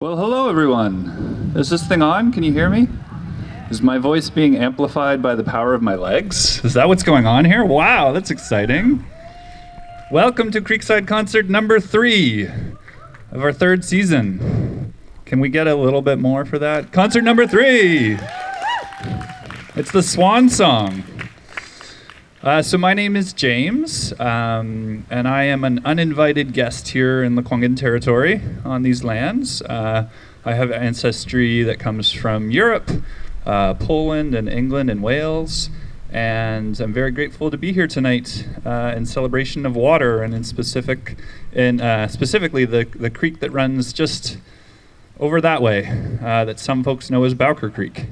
Well, hello everyone. Is this thing on? Can you hear me? Is my voice being amplified by the power of my legs? Is that what's going on here? Wow, that's exciting. Welcome to Creekside concert number 3 of our 3rd season. Can we get a little bit more for that? Concert number 3! It's the swan song. So my name is James, and I am an uninvited guest here in Lekwungen territory on these lands. I have ancestry that comes from Europe, Poland and England and Wales, and I'm very grateful to be here tonight in celebration of water, and specifically the creek that runs just over that way, that some folks know as Bowker Creek.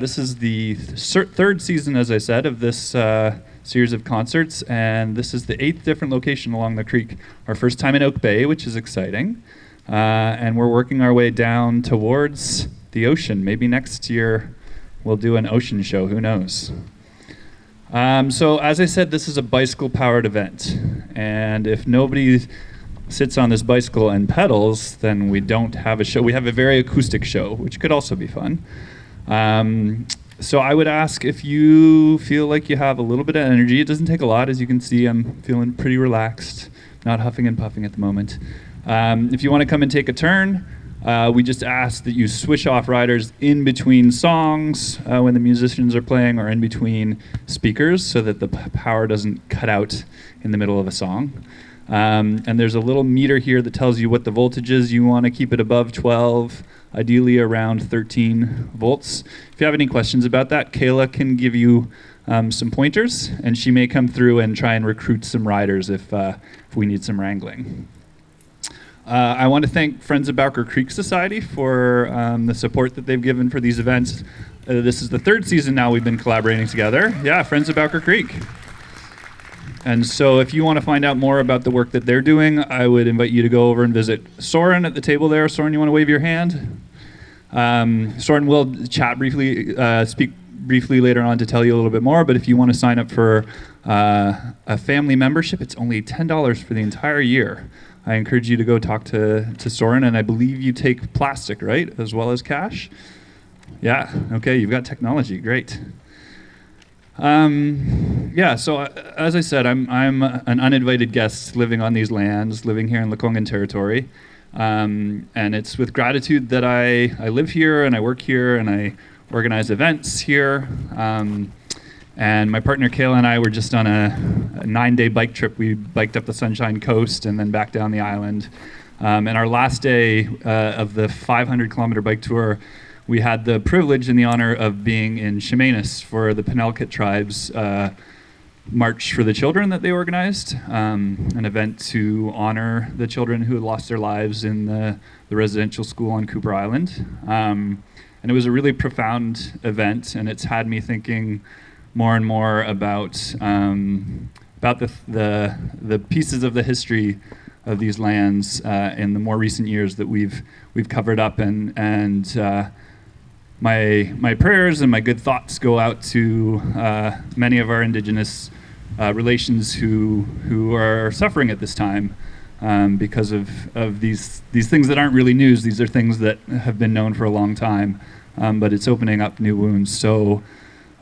This is the 3rd season, as I said, of this series of concerts, and this is the 8th different location along the creek. Our first time in Oak Bay, which is exciting, and we're working our way down towards the ocean. Maybe next year we'll do an ocean show, who knows? So as I said, this is a bicycle-powered event, and if nobody sits on this bicycle and pedals, then we don't have a show. We have a very acoustic show, which could also be fun. So I would ask if you feel like you have a little bit of energy. It doesn't take a lot. As you can see, I'm feeling pretty relaxed, not huffing and puffing at the moment. If you want to come and take a turn, we just ask that you switch off riders in between songs when the musicians are playing, or in between speakers, so that the power doesn't cut out in the middle of a song. And there's a little meter here that tells you what the voltage is. You want to keep it above 12, ideally around 13 volts. If you have any questions about that, Kayla can give you some pointers, and she may come through and try and recruit some riders if we need some wrangling. I want to thank Friends of Bowker Creek Society for the support that they've given for these events. This is the 3rd season now we've been collaborating together. Yeah, Friends of Bowker Creek. And so if you want to find out more about the work that they're doing, I would invite you to go over and visit Soren at the table there. Soren, you want to wave your hand? Soren will chat briefly, speak briefly later on to tell you a little bit more, but if you want to sign up for a family membership, it's only $10 for the entire year. I encourage you to go talk to Soren, and I believe you take plastic, right, as well as cash? Yeah, okay, you've got technology, great. So as I said, I'm an uninvited guest living on these lands, living here in Lekwungen territory, and it's with gratitude that I live here and I work here and I organize events here. And my partner Kayla and I were just on a 9-day bike trip. We biked up the Sunshine Coast and then back down the island. And our last day of the 500-kilometer bike tour, we had the privilege and the honor of being in Chemainus for the Penelkut tribe's March for the Children that they organized, an event to honor the children who had lost their lives in the residential school on Cooper Island. And it was a really profound event, and it's had me thinking more and more about the pieces of the history of these lands in the more recent years that we've covered up, and my prayers and my good thoughts go out to many of our Indigenous relations who are suffering at this time because of these things that aren't really news. These are things that have been known for a long time, but it's opening up new wounds. So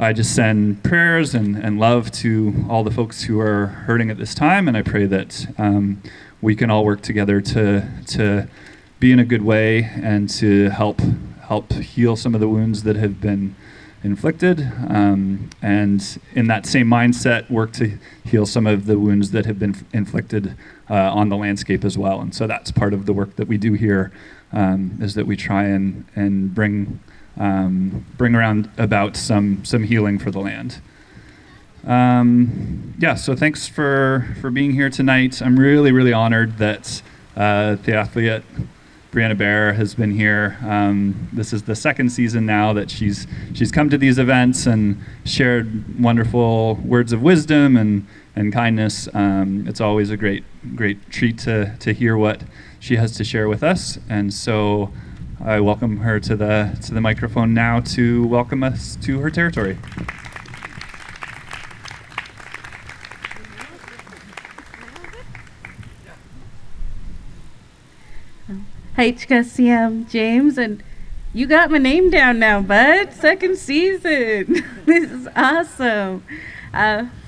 I just send prayers and love to all the folks who are hurting at this time, and I pray that we can all work together to be in a good way and to help heal some of the wounds that have been inflicted, and in that same mindset, work to heal some of the wounds that have been inflicted on the landscape as well. And so that's part of the work that we do here, is that we try and bring around about some healing for the land. So thanks for being here tonight. I'm really, really honored that the athlete Brianna has been here. This is the 2nd season now that she's come to these events and shared wonderful words of wisdom and kindness. It's always a great treat to hear what she has to share with us. And so I welcome her to the microphone now to welcome us to her territory. HKCM James, and you got my name down now, bud. Second season. This is awesome.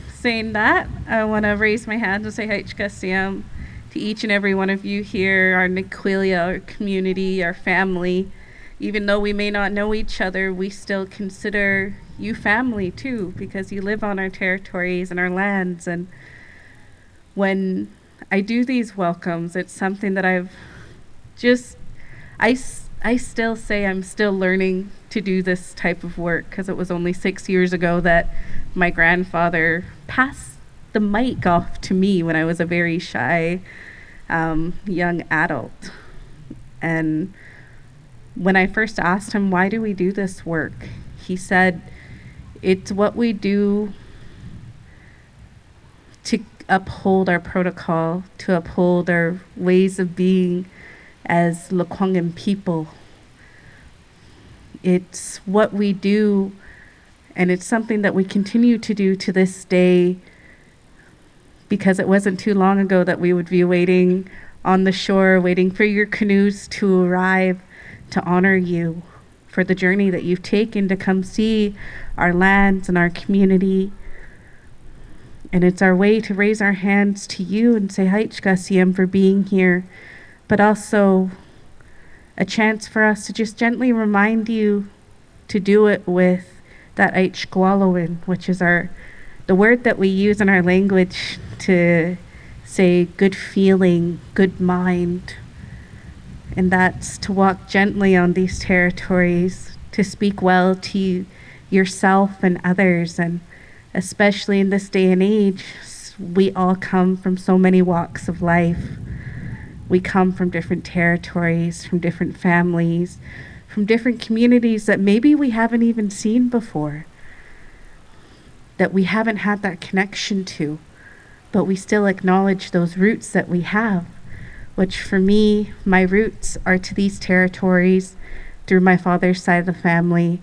Saying that, I want to raise my hand and say HKCM to each and every one of you here, our Lekwungen, our community, our family. Even though we may not know each other, we still consider you family too, because you live on our territories and our lands. And when I do these welcomes, it's something that I still say I'm still learning to do this type of work, because it was only 6 years ago that my grandfather passed the mic off to me when I was a very shy young adult. And when I first asked him, why do we do this work? He said, it's what we do to uphold our protocol, to uphold our ways of being as Lekwungen people. It's what we do, and it's something that we continue to do to this day, because it wasn't too long ago that we would be waiting on the shore, waiting for your canoes to arrive to honor you for the journey that you've taken to come see our lands and our community. And it's our way to raise our hands to you and say HKCM for being here, but also a chance for us to just gently remind you to do it with that Lekwungen, which is the word that we use in our language to say good feeling, good mind. And that's to walk gently on these territories, to speak well to yourself and others. And especially in this day and age, we all come from so many walks of life. We come from different territories, from different families, from different communities that maybe we haven't even seen before, that we haven't had that connection to, but we still acknowledge those roots that we have, which for me, my roots are to these territories through my father's side of the family,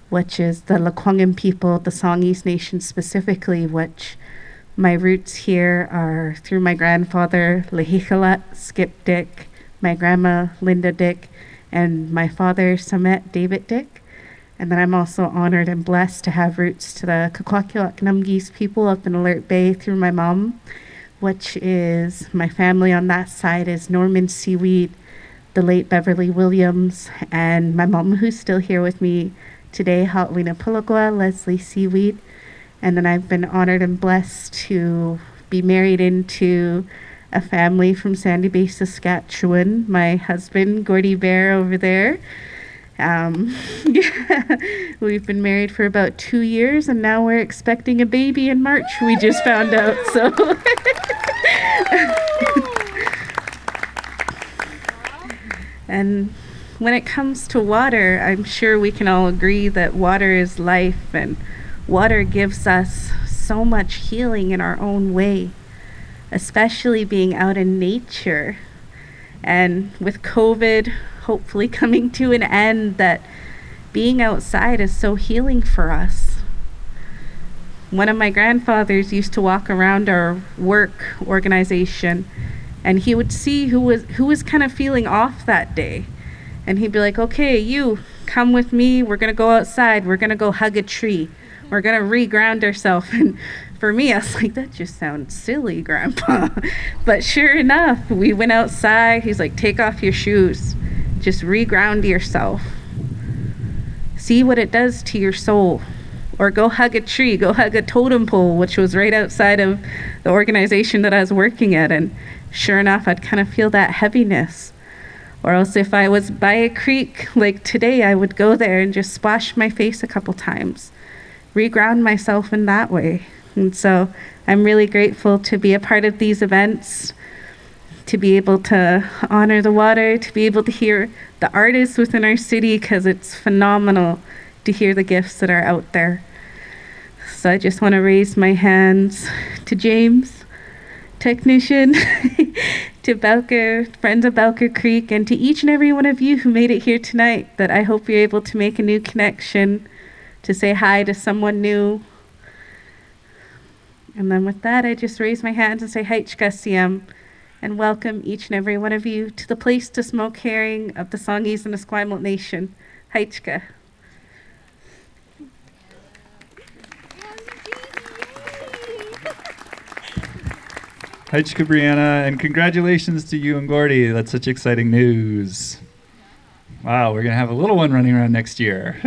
which is the Lekwungen people, the Songhees Nation specifically, which my roots here are through my grandfather, Lehigalat Skip Dick, my grandma, Linda Dick, and my father, Samet David Dick. And then I'm also honored and blessed to have roots to the Kakwakiwak Numgis people up in Alert Bay through my mom, which is my family on that side is Norman Seaweed, the late Beverly Williams, and my mom, who's still here with me today, Hatlina Pulagua, Leslie Seaweed. And then I've been honored and blessed to be married into a family from Sandy Bay, Saskatchewan. My husband, Gordy Bear, over there. We've been married for about 2 years, and now we're expecting a baby in March. We just found out, so. And when it comes to water, I'm sure we can all agree that water is life, and water gives us so much healing in our own way, especially being out in nature. And with COVID hopefully coming to an end, that being outside is so healing for us. One of my grandfathers used to walk around our work organization, and he would see who was kind of feeling off that day. And he'd be like, okay, you come with me. We're going to go outside. We're going to go hug a tree. We're going to reground ourselves. And for me, I was like, that just sounds silly, Grandpa. But sure enough, we went outside. He's like, take off your shoes. Just reground yourself. See what it does to your soul. Or go hug a tree. Go hug a totem pole, which was right outside of the organization that I was working at. And sure enough, I'd kind of feel that heaviness. Or else if I was by a creek, like today, I would go there and just splash my face a couple times. Reground myself in that way. And so I'm really grateful to be a part of these events, to be able to honor the water, to be able to hear the artists within our city, because it's phenomenal to hear the gifts that are out there. So I just want to raise my hands to James, technician, to Bowker, friends of Bowker Creek, and to each and every one of you who made it here tonight, that I hope you're able to make a new connection, to say hi to someone new. And then with that, I just raise my hands and say HKCM and welcome each and every one of you to the place to smoke herring of the Songhees and Esquimalt Nation. Heichka. Heichka, Brianna, and congratulations to you and Gordy. That's such exciting news. Wow, we're going to have a little one running around next year.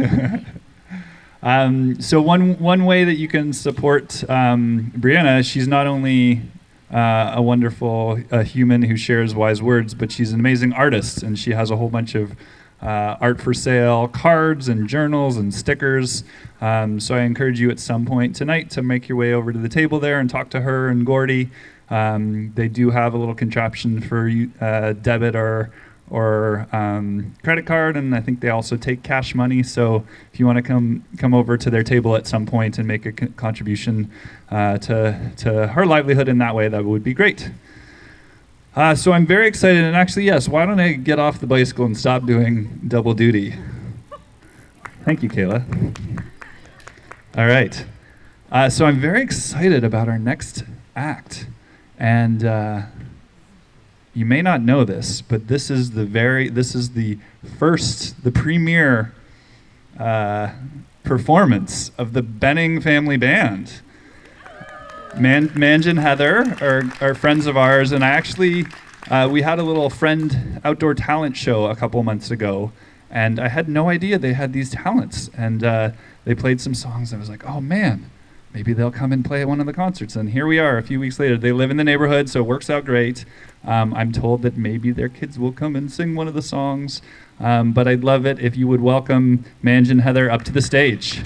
So one way that you can support Brianna, she's not only a wonderful human who shares wise words, but she's an amazing artist, and she has a whole bunch of art for sale, cards and journals and stickers. So I encourage you at some point tonight to make your way over to the table there and talk to her and Gordy. They do have a little contraption for debit or credit card, and I think they also take cash money. So if you want to come over to their table at some point and make a contribution to her livelihood in that way, that would be great. So I'm very excited, and actually, yes, why don't I get off the bicycle and stop doing double duty? Thank you, Kayla. All right. So I'm very excited about our next act, and you may not know this, but this is the premier performance of the Benning Family Band. Manj and Heather are friends of ours, and I actually, we had a little friend outdoor talent show a couple months ago, and I had no idea they had these talents, and they played some songs, and I was like, oh man, maybe they'll come and play at one of the concerts. And here we are a few weeks later. They live in the neighborhood, so it works out great. I'm told that maybe their kids will come and sing one of the songs, but I'd love it if you would welcome Manj and Heather up to the stage.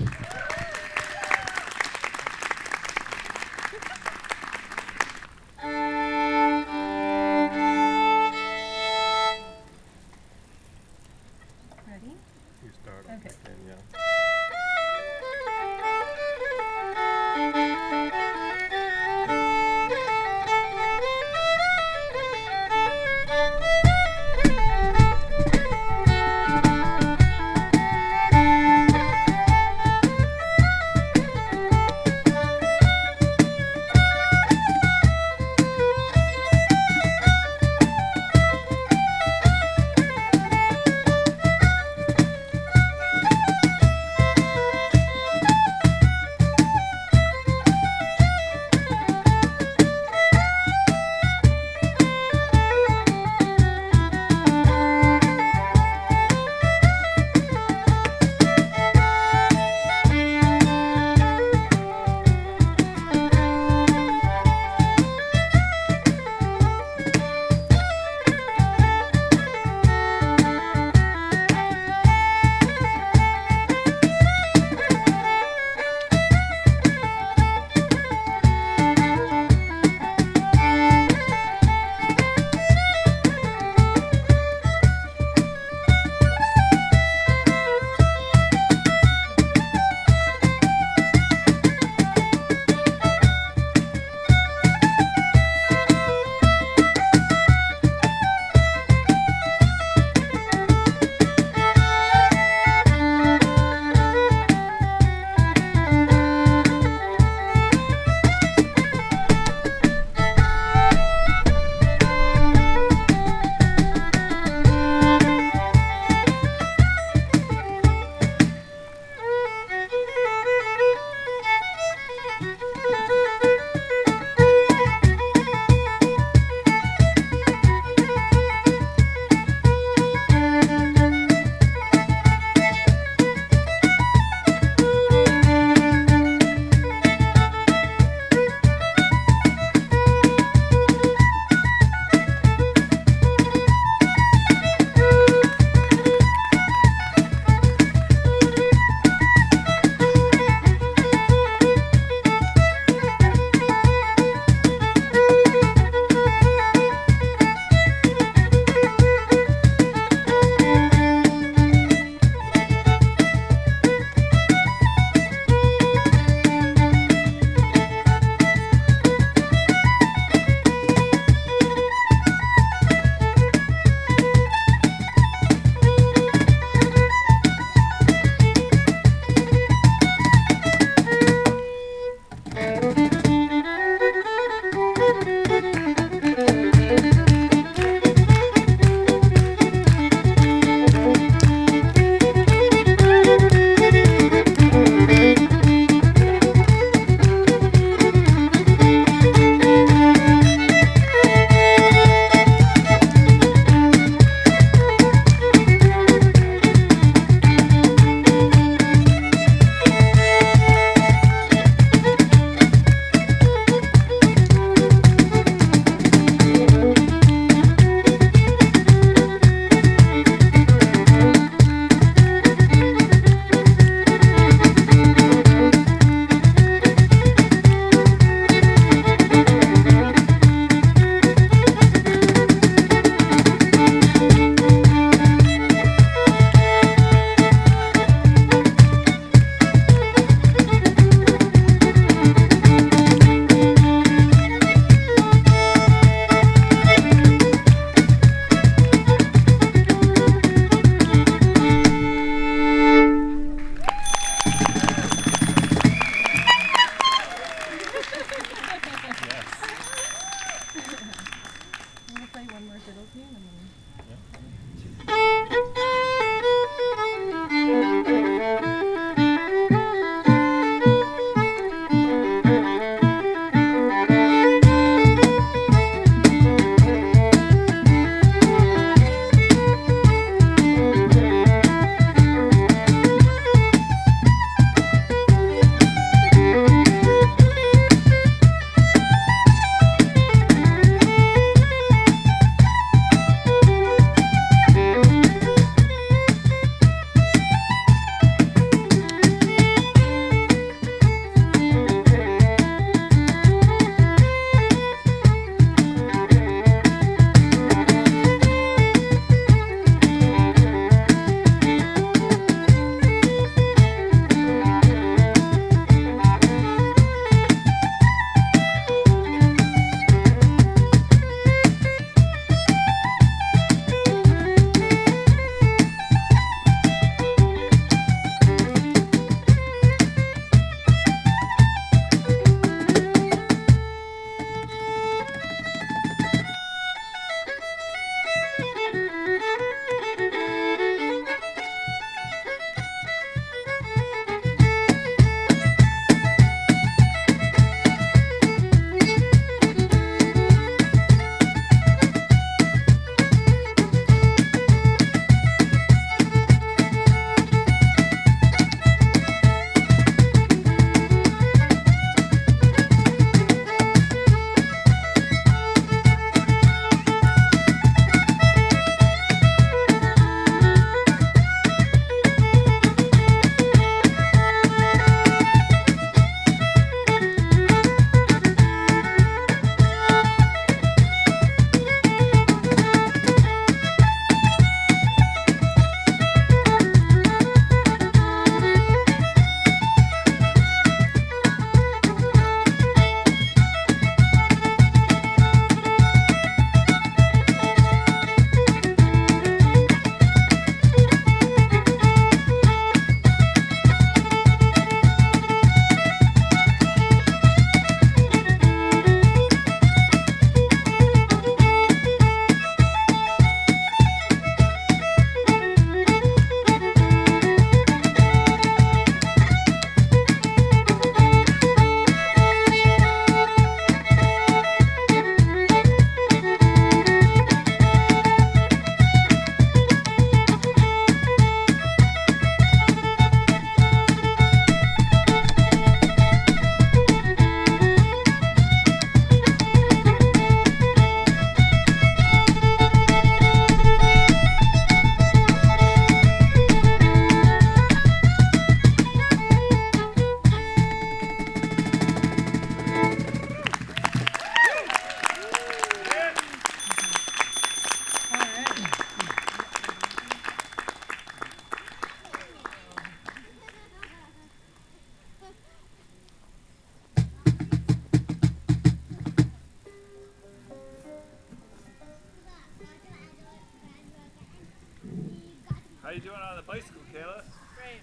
How you doing on the bicycle, Kayla? Great.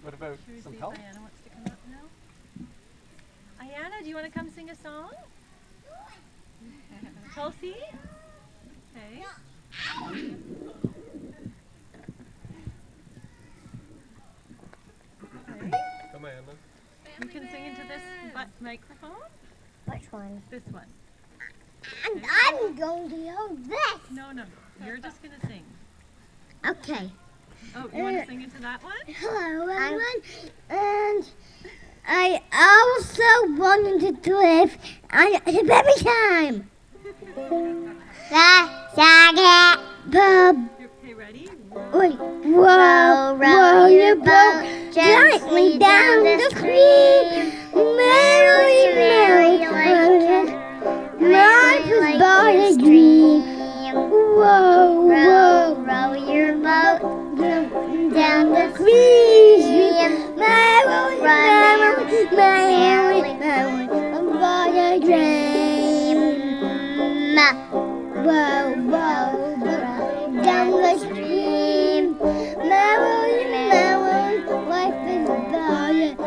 What about some help? Brianna wants to come up now. Ayana, do you want to come sing a song? Chelsea? Okay. Come on, Emma. You can sing into this microphone. Which one? This one. And I'm going to use this. No, no. You're just going to sing. Okay. Oh, you want to sing into that one? Hello, everyone. And I also wanted to do it. It's baby time. Okay, ready? Wait, row your boat gently down the stream. Merrily, merrily, life is but a dream. Whoa, row your boat down the stream. Merrily, merrily, but a dream. Whoa, down the stream. Merrily, merrily, life is but a dream.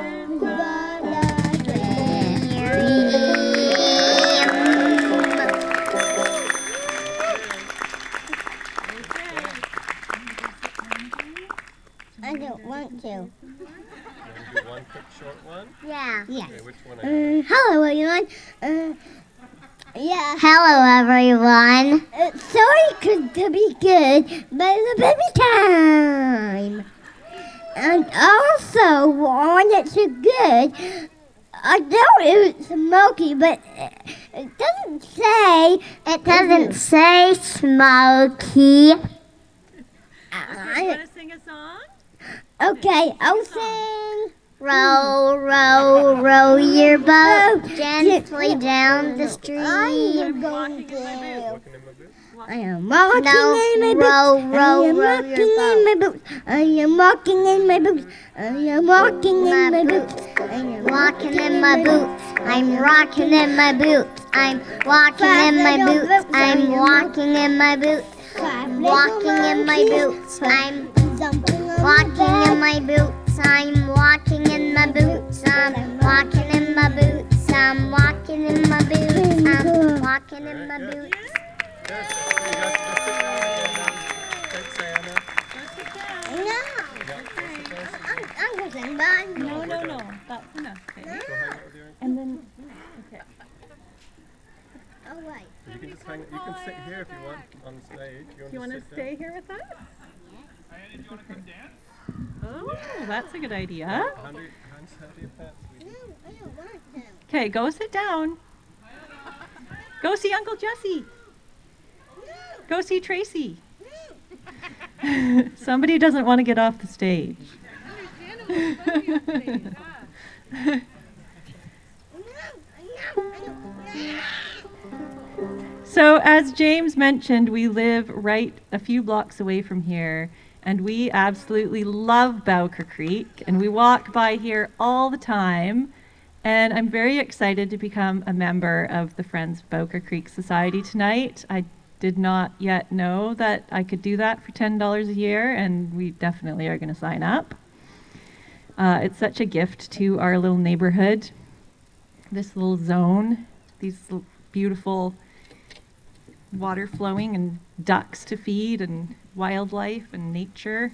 want to. You want to do one quick short one? Yeah. Yes. Okay, which one? Are Hello, everyone. Yeah. Hello, everyone. Sorry to be good, but it's a baby time. And also, when it's good, I know it's smoky, but it doesn't say. It doesn't say smoky. You want to sing a song? Okay, I'll sing. Row, row, row your boat gently down the stream. I'm walking in my boots. walking in my boots? I am walking in my boots. I am walking in my boots. I am walking in my boots. I am walking in my boots. I am walking in my boots. I'm rocking in my boots. I'm walking in my boots. I'm walking in my boots. Walking in my boots. I'm walking in my boots. I'm walking in my boots. I'm walking in my boots. I'm walking in my boots. I'm walking in my boots. Good. Okay, you guys go sit down again. Thanks, Anna. I'm going to sing bye. No. That's enough. Okay. Go hang out with your And then, okay. All right. You can just hang. You can sit here if you want on stage. You want to sit stay here with us? Do you want to come dance? Oh, that's a good idea. down? How do you pants? I don't want to. Okay, go sit down. Go see Uncle Jesse. Go see Tracy. Somebody doesn't want to get off the stage. So as James mentioned, we live right a few blocks away from here, and we absolutely love Bowker Creek, and we walk by here all the time. And I'm very excited to become a member of the Friends of Bowker Creek Society tonight. I did not yet know that I could do that for $10 a year, and we definitely are going to sign up. It's such a gift to our little neighborhood, this little zone, these beautiful water flowing and ducks to feed and wildlife and nature.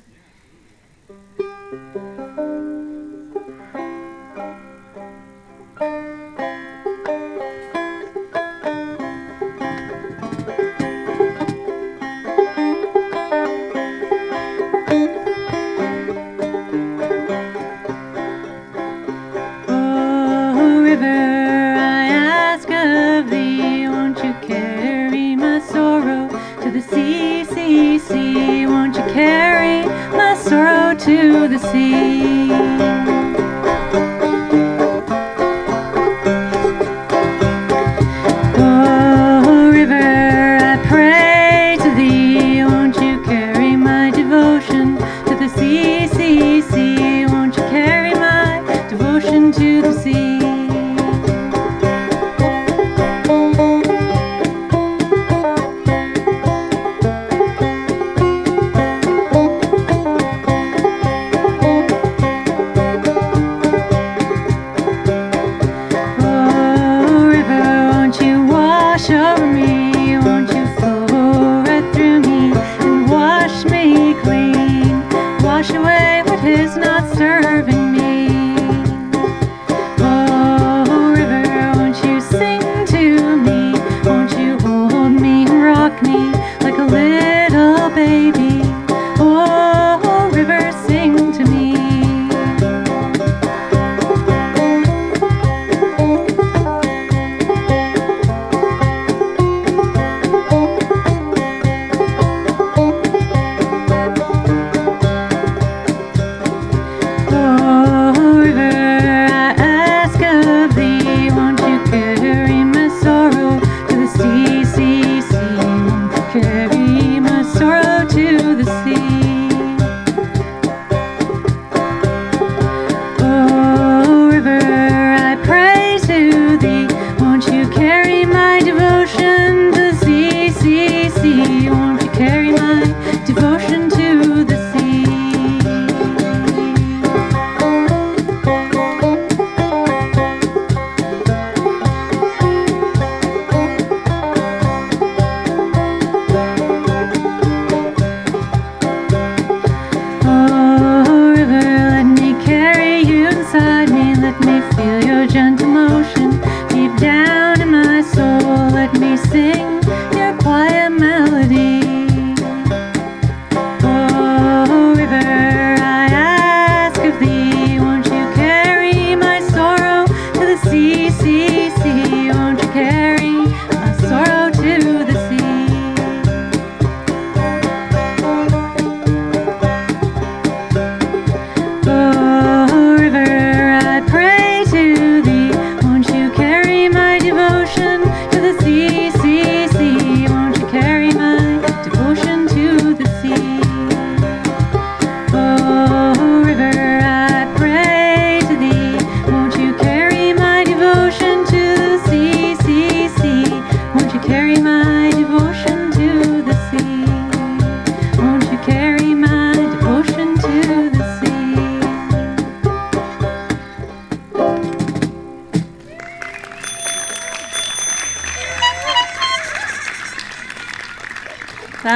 To the sea. Oh, river, I pray to thee, won't you carry my devotion to the sea, sea, sea, won't you carry my devotion to the sea.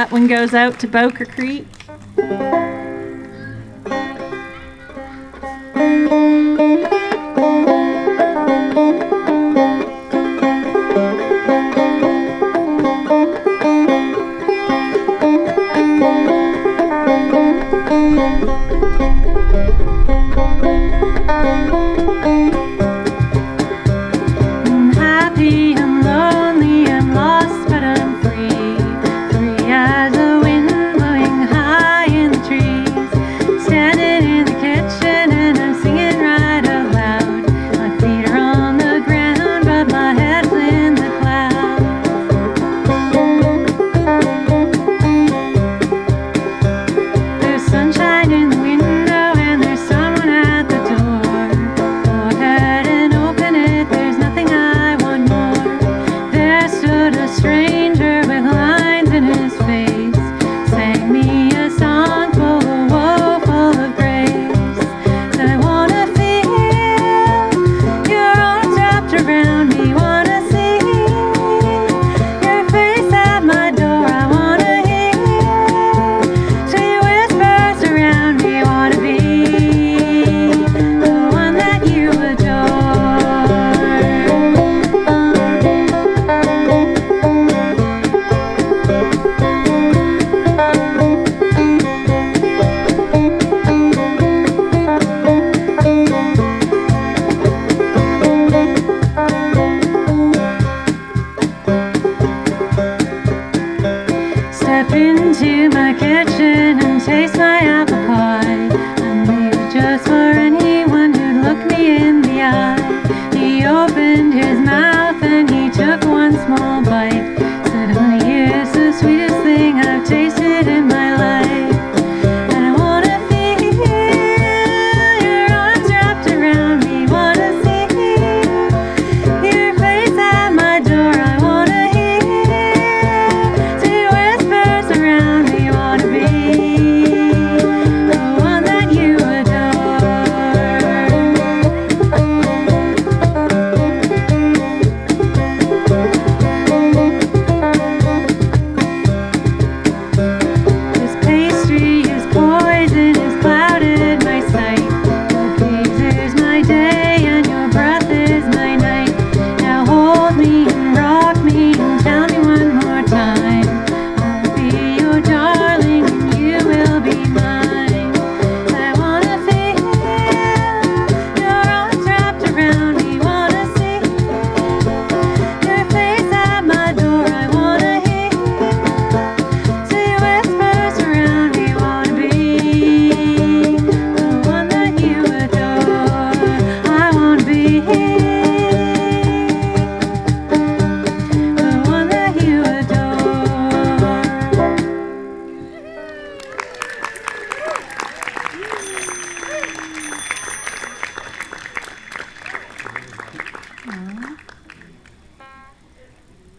that one goes out to Bowker Creek.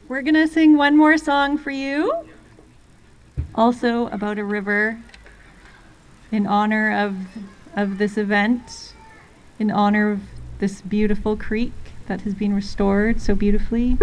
We're going to sing one more song for you, also about a river, in honor of this event, in honor of this beautiful creek that has been restored so beautifully.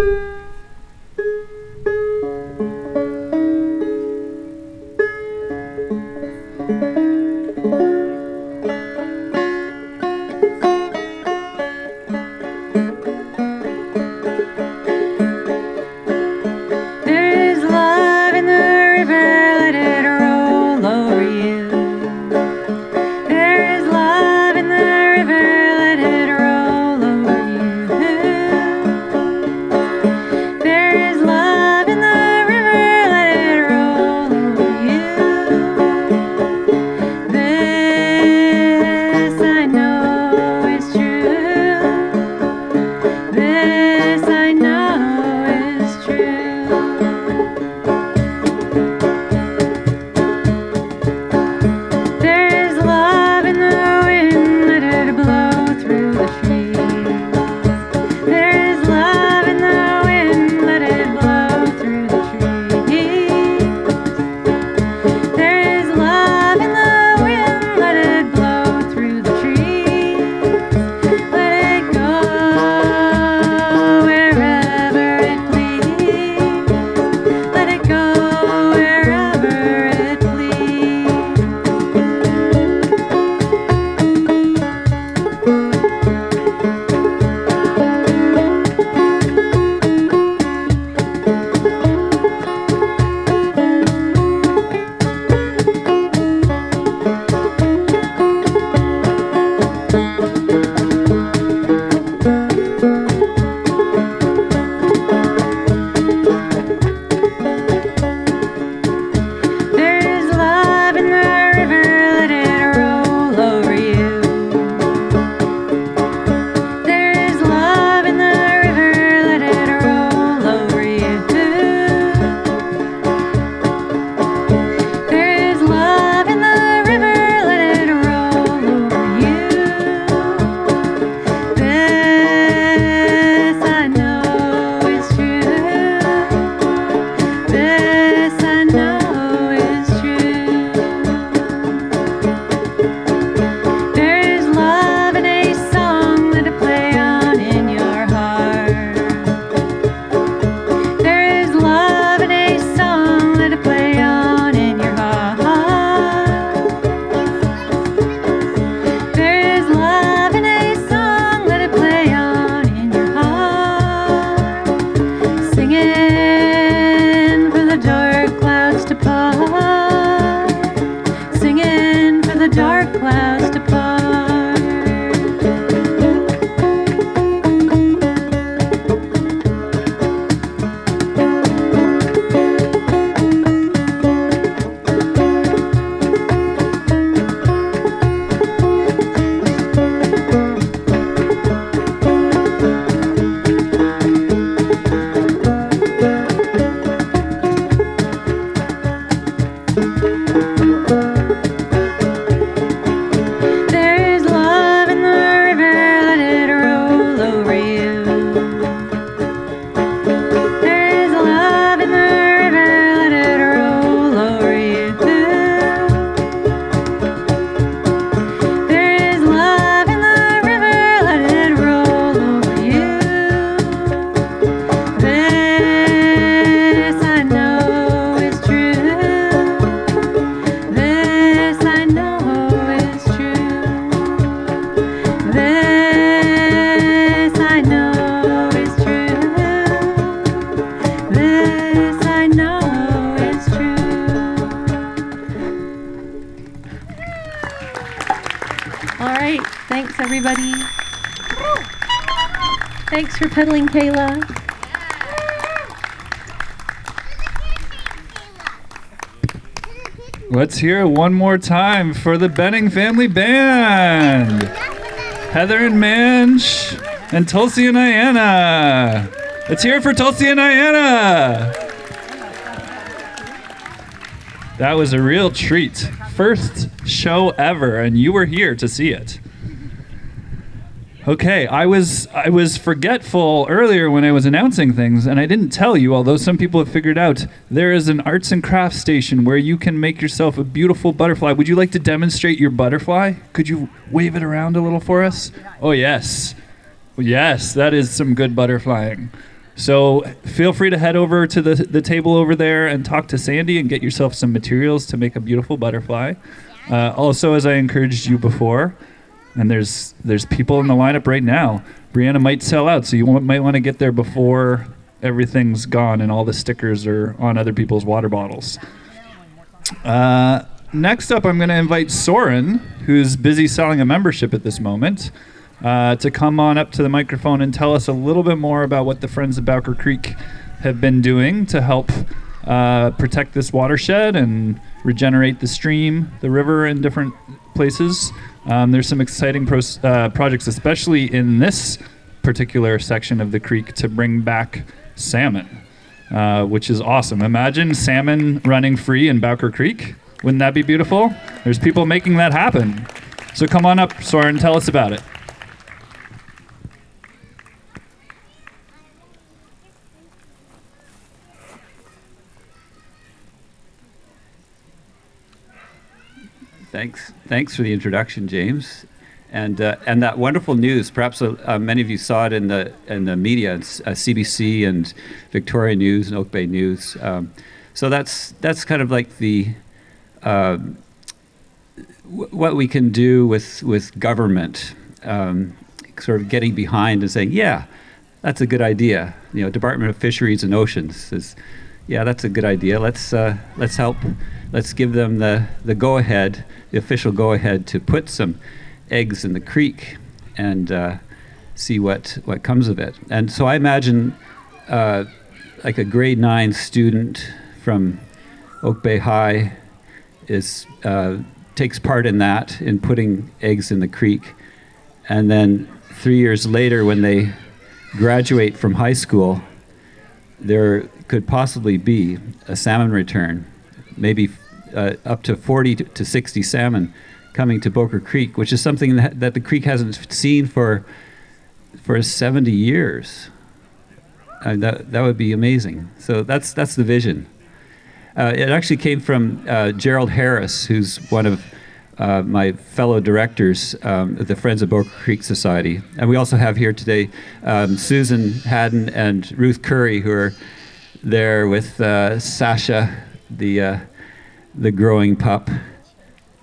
There is love in the river, let it roll over you. There is love in the river, let it roll over you. There is love in the river, let it roll over you. This I know is true. This I know is true. This I know is true. This I know is true. All right, thanks everybody. Thanks for pedaling, Kayla. Let's hear it one more time for the Benning Family Band. Heather and Manch and Tulsi and Diana. Let's hear it for Tulsi and Diana. That was a real treat. First show ever, and you were here to see it. Okay, I was forgetful earlier when I was announcing things, and I didn't tell you, although some people have figured out, there is an arts and crafts station where you can make yourself a beautiful butterfly. Would you like to demonstrate your butterfly? Could you wave it around a little for us? Oh, yes. Yes, that is some good butterflying. So feel free to head over to the table over there and talk to Sandy and get yourself some materials to make a beautiful butterfly. Also, as I encouraged you before, and there's people in the lineup right now. Brianna might sell out, so you might want to get there before everything's gone and all the stickers are on other people's water bottles. Next up, I'm going to invite Soren, who's busy selling a membership at this moment, to come on up to the microphone and tell us a little bit more about what the Friends of Bowker Creek have been doing to help protect this watershed and regenerate the stream, the river in different places. There's some exciting projects, especially in this particular section of the creek, to bring back salmon, which is awesome. Imagine salmon running free in Bowker Creek. Wouldn't that be beautiful? There's people making that happen. So come on up, Soren, tell us about it. Thanks for the introduction, James, and that wonderful news. Perhaps many of you saw it in the media, CBC and Victoria News and Oak Bay News. So that's kind of like the what we can do with government, sort of getting behind and saying, yeah, that's a good idea. You know, Department of Fisheries and Oceans says, yeah, that's a good idea. Let's help. Let's give them the go-ahead, the official go-ahead to put some eggs in the creek and see what comes of it. And so I imagine like a grade 9 student from Oak Bay High takes part in that, in putting eggs in the creek. And then 3 years later, when they graduate from high school, there could possibly be a salmon return, maybe up to 40 to 60 salmon coming to Bowker Creek, which is something that the creek hasn't seen for 70 years. That would be amazing. So that's the vision. It actually came from Gerald Harris, who's one of my fellow directors at the Friends of Bowker Creek Society. And we also have here today Susan Haddon and Ruth Curry, who are there with Sasha, the growing pup.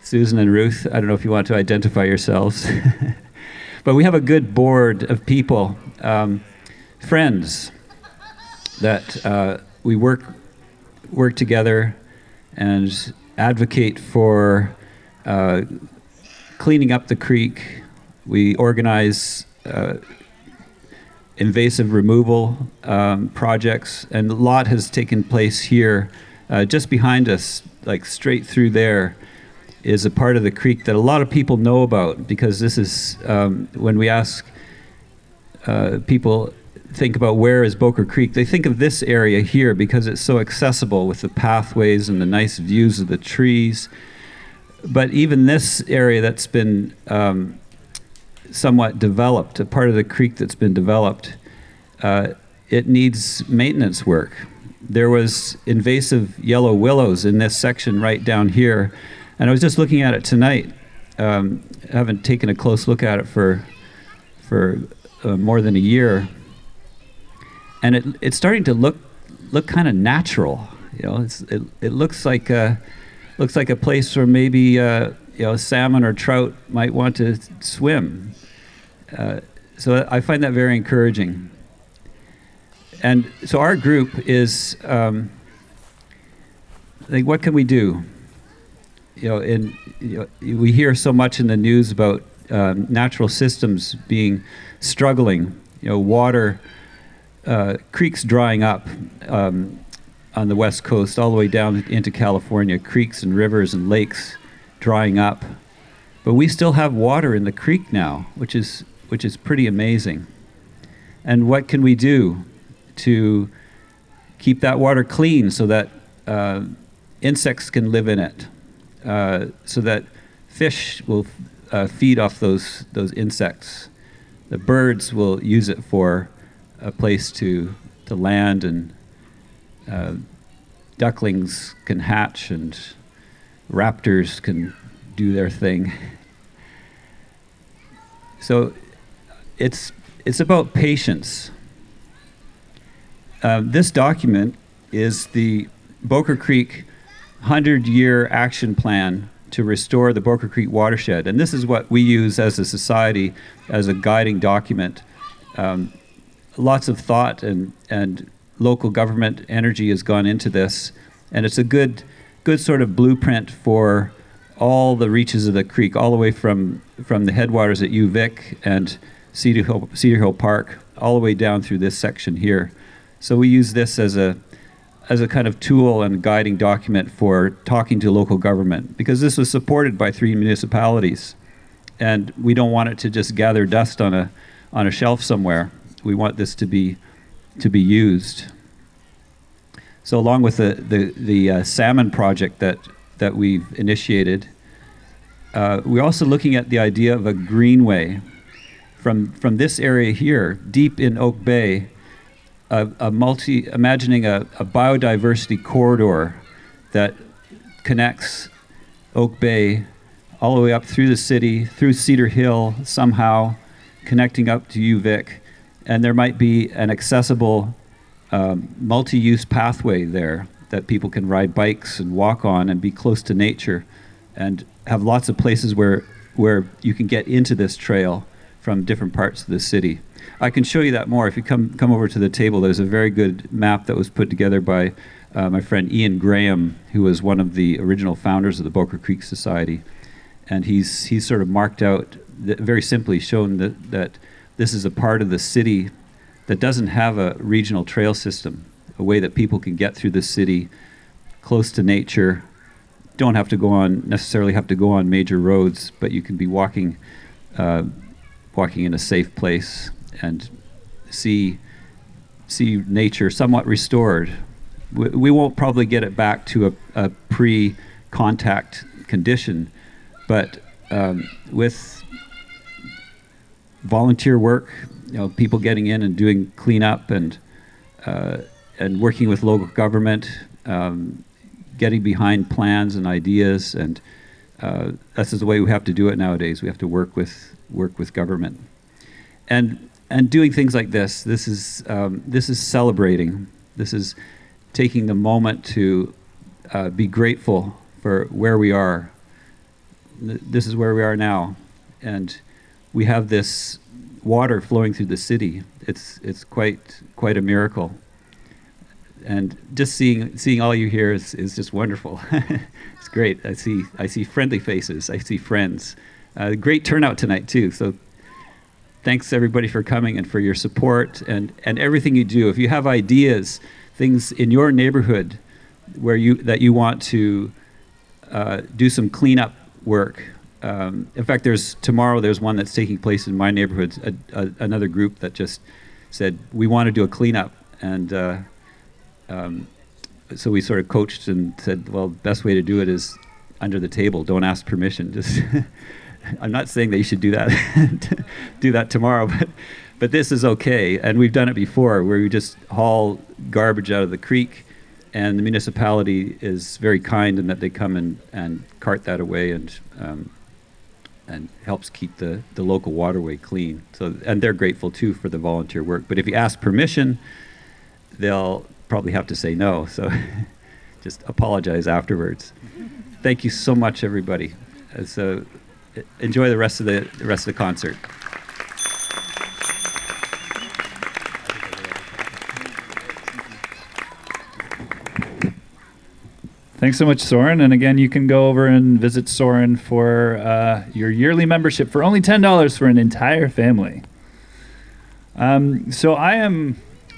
Susan and Ruth, I don't know if you want to identify yourselves. But we have a good board of people, friends, that we work together and advocate for cleaning up the creek. We organize invasive removal projects, and a lot has taken place here. Just behind us, like straight through there, is a part of the creek that a lot of people know about, because this is, when we ask people, think about where is Bowker Creek, they think of this area here because it's so accessible with the pathways and the nice views of the trees. But even this area that's been somewhat developed, a part of the creek that's been developed, it needs maintenance work. There was invasive yellow willows in this section right down here, and I was just looking at it tonight. I haven't taken a close look at it for more than a year, and it's starting to look kind of natural. It looks like a place where maybe salmon or trout might want to swim. So I find that very encouraging. And so our group is, what can we do? We hear so much in the news about natural systems struggling. Water, creeks drying up on the west coast, all the way down into California. Creeks and rivers and lakes drying up, but we still have water in the creek now, which is pretty amazing. And what can we do to keep that water clean so that insects can live in it, so that fish will feed off those insects. The birds will use it for a place to land, and ducklings can hatch, and raptors can do their thing. So it's about patience. This document is the Bowker Creek 100-year action plan to restore the Bowker Creek watershed. And this is what we use as a society as a guiding document. Lots of thought and local government energy has gone into this. And it's a good sort of blueprint for all the reaches of the creek, all the way from the headwaters at UVic and Cedar Hill Park, all the way down through this section here. So we use this as a kind of tool and guiding document for talking to local government, because this was supported by 3 municipalities, and we don't want it to just gather dust on a shelf somewhere. We want this to be used. So along with the salmon project that we've initiated, we're also looking at the idea of a greenway from this area here, deep in Oak Bay. Imagining a biodiversity corridor that connects Oak Bay all the way up through the city, through Cedar Hill, somehow connecting up to UVic, and there might be an accessible multi-use pathway there that people can ride bikes and walk on and be close to nature, and have lots of places where you can get into this trail from different parts of the city. I can show you that more. If you come over to the table, there's a very good map that was put together by my friend Ian Graham, who was one of the original founders of the Bowker Creek Society. And he's sort of marked out, very simply shown that this is a part of the city that doesn't have a regional trail system, a way that people can get through the city close to nature, don't necessarily have to go on major roads, but you can be walking in a safe place and see nature somewhat restored. We won't probably get it back to a pre-contact condition, but with volunteer work, people getting in and doing cleanup and working with local government, getting behind plans and ideas, and that's the way we have to do it nowadays. We have to work with government. And doing things like this is celebrating. This is taking the moment to be grateful for where we are. This is where we are now, and we have this water flowing through the city. It's quite a miracle. And just seeing all you here is just wonderful. It's great. I see friendly faces. I see friends. Great turnout tonight too. So thanks everybody for coming and for your support and everything you do. If you have ideas, things in your neighborhood that you want to do some cleanup work. In fact, tomorrow there's one that's taking place in my neighborhood. Another group that just said, we want to do a cleanup. And so we sort of coached and said, well, the best way to do it is under the table. Don't ask permission. Just I'm not saying that you should do that do that tomorrow, but this is okay. And we've done it before, where we just haul garbage out of the creek, and the municipality is very kind in that they come and cart that away and helps keep the local waterway clean. So, and they're grateful too for the volunteer work. But if you ask permission, they'll probably have to say no. So just apologize afterwards. Thank you so much, everybody. So enjoy the rest of the concert. Thanks so much, Soren. And again, you can go over and visit Soren for your yearly membership for only $10 for an entire family. So I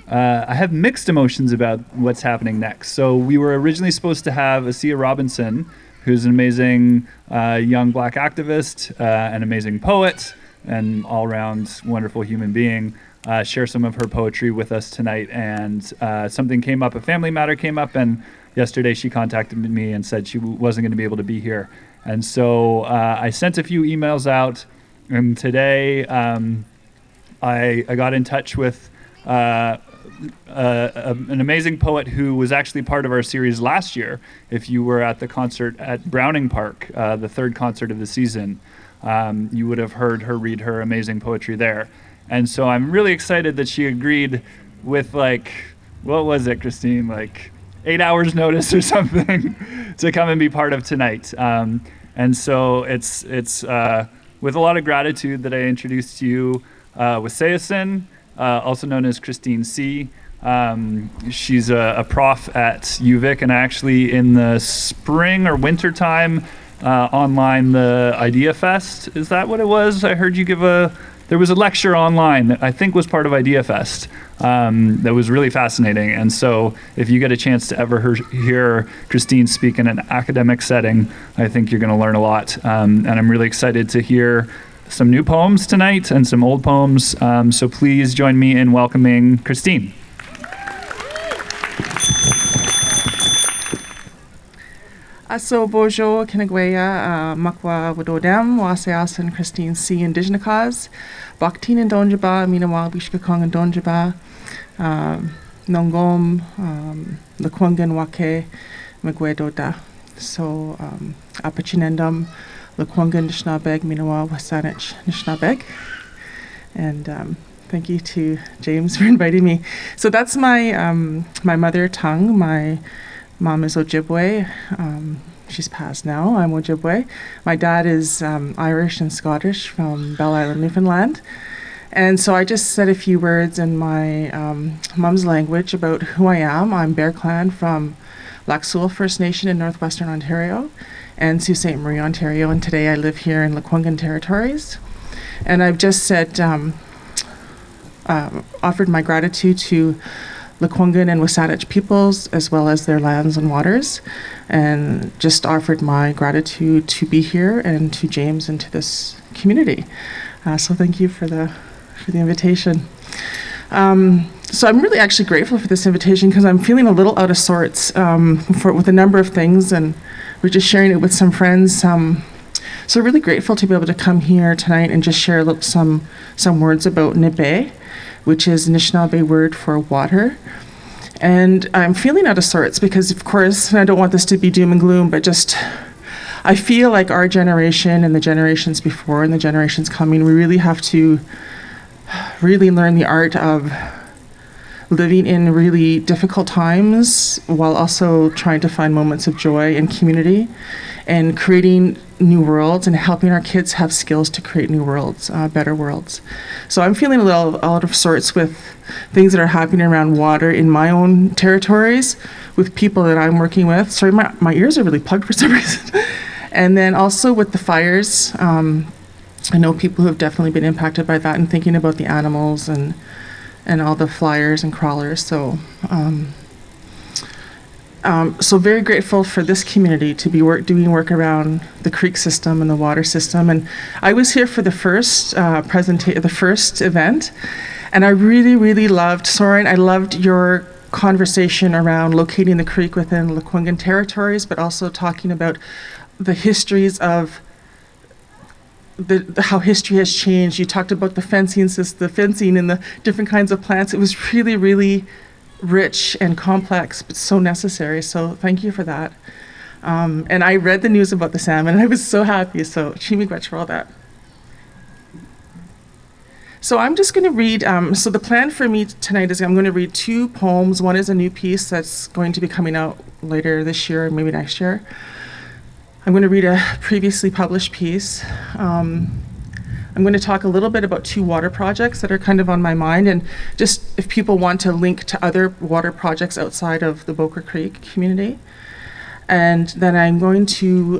have mixed emotions about what's happening next. So we were originally supposed to have Asiya Robinson, who's an amazing young Black activist, an amazing poet, and all-around wonderful human being, share some of her poetry with us tonight. And something came up, a family matter came up, and yesterday she contacted me and said she wasn't going to be able to be here. And so I sent a few emails out, and today I got in touch with an amazing poet who was actually part of our series last year. If you were at the concert at Browning Park, the third concert of the season, you would have heard her read her amazing poetry there. And so I'm really excited that she agreed with, like, what was it, Christine? Like 8 hours notice or something to come and be part of tonight. And so it's with a lot of gratitude that I introduced to you waaseyaa'sin, also known as Christine C. She's a prof at UVic, and actually in the spring or winter time online, the Idea Fest, is that what it was? I heard you give there was a lecture online that I think was part of Idea Fest that was really fascinating. And so if you get a chance to ever hear Christine speak in an academic setting, I think you're going to learn a lot. And I'm really excited to hear some new poems tonight and some old poems. So please join me in welcoming Christine. So bonjour, Kenegweya, Makwa Wadodem, waaseyaa'sin, Christine C. Indigenous Cause, Baktin and Donjaba, Minawa, Bishkakong and Donjaba, Nongom, Lekwungen Wake, Megwedoda. So, Apachinendum, Lekwungen Nishnabeg, Minawa, Wasanich, Nishnabeg. And thank you to James for inviting me. So that's my mother tongue. My mom is Ojibwe. She's passed now. I'm Ojibwe. My dad is Irish and Scottish from Belle Island, Newfoundland. And so I just said a few words in my mom's language about who I am. I'm Bear Clan from Lac Seul First Nation in northwestern Ontario and Sault Ste. Marie, Ontario. And today I live here in Lekwungen territories. And I've just said, offered my gratitude to Lekwungen and Wasanich peoples, as well as their lands and waters, and just offered my gratitude to be here and to James and to this community. So thank you for the invitation. So I'm really actually grateful for this invitation because I'm feeling a little out of sorts with a number of things, and we're just sharing it with some friends. So really grateful to be able to come here tonight and just share some words about Nibe, which is Anishinaabe word for water. And I'm feeling out of sorts because, of course, and I don't want this to be doom and gloom, but just I feel like our generation and the generations before and the generations coming, we really have to really learn the art of living in really difficult times while also trying to find moments of joy and community and creating new worlds and helping our kids have skills to create new worlds, better worlds. So I'm feeling a little out of sorts with things that are happening around water in my own territories with people that I'm working with. Sorry, my ears are really plugged for some reason. And then also with the fires, I know people who have definitely been impacted by that and thinking about the animals and all the flyers and crawlers. So so very grateful for this community to be doing work around the creek system and the water system. And I was here for the first event, And I really, really loved, Soren, I loved your conversation around locating the creek within Lekwungen territories, but also talking about the histories of how history has changed. You talked about the fencing and the different kinds of plants. It was really, really rich and complex, but so necessary. So thank you for that. And I read the news about the salmon, and I was so happy. So Chimigwech for all that. So I'm just going to read, so the plan for me tonight is I'm going to read 2 poems. One is a new piece that's going to be coming out later this year, or maybe next year. I'm going to read a previously published piece. I'm going to talk a little bit about 2 water projects that are kind of on my mind, and just if people want to link to other water projects outside of the Bowker Creek community. And then I'm going to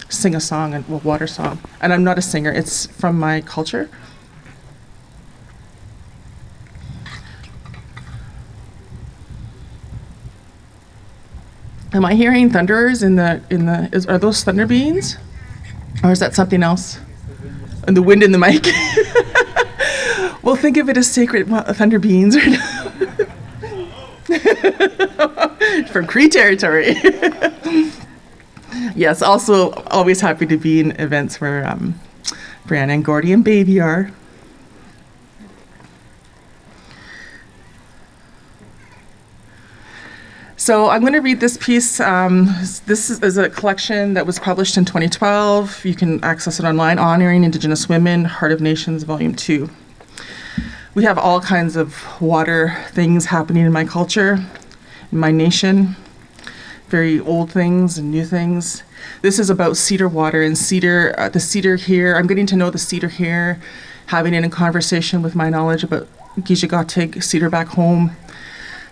sing a song, a water song. And I'm not a singer, it's from my culture. Am I hearing thunderers are those thunder beans? Or is that something else? And the wind in the mic? Well, think of it as sacred thunder beans. From Cree territory. Yes, also always happy to be in events where Brianna and Gordy and Baby are. So I'm going to read this piece. This is a collection that was published in 2012. You can access it online, Honoring Indigenous Women, Heart of Nations, Volume 2. We have all kinds of water things happening in my culture, in my nation, very old things and new things. This is about cedar water and cedar, the cedar here. I'm getting to know the cedar here, having it in conversation with my knowledge about Gijigatig, cedar back home.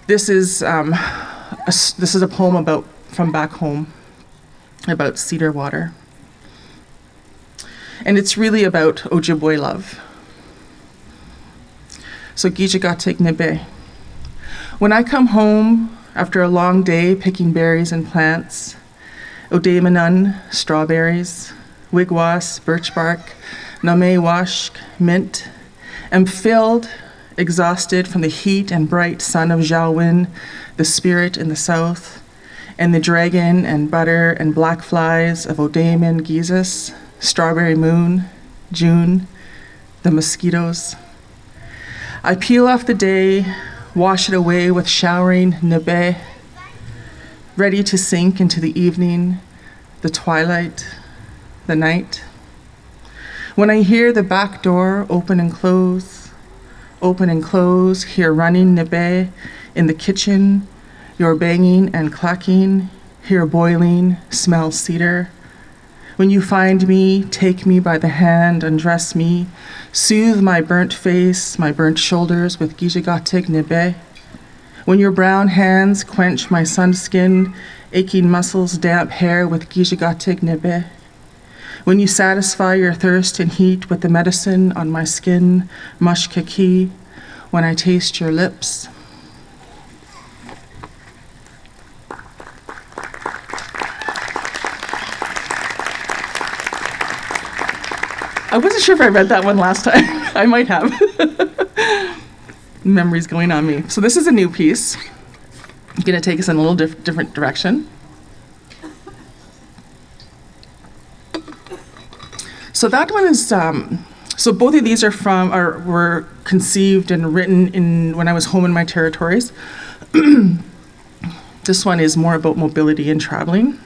This is a poem from back home, about cedar water. And it's really about Ojibwe love. So Gijigatig Nebe. When I come home after a long day picking berries and plants, Odemanun, strawberries, wigwas, birch bark, name washk, mint, am filled, exhausted from the heat and bright sun of Xiaowin, the spirit in the south, and the dragon and butter and black flies of Odaman Gizis, strawberry moon, June, the mosquitoes. I peel off the day, wash it away with showering nebe, ready to sink into the evening, the twilight, the night. When I hear the back door open and close, hear running nebe in the kitchen, your banging and clacking, hear boiling, smell cedar. When you find me, take me by the hand, undress me, soothe my burnt face, my burnt shoulders with Gijigatig nebe. When your brown hands quench my sun-skin, aching muscles, damp hair with Gijigatig nebe. When you satisfy your thirst and heat with the medicine on my skin, mushkaki, when I taste your lips. I wasn't sure if I read that one last time. I might have. Memories going on me. So this is a new piece. I'm going to take us in a little different direction. So that one is, so both of these were conceived and written when I was home in my territories. This one is more about mobility and traveling.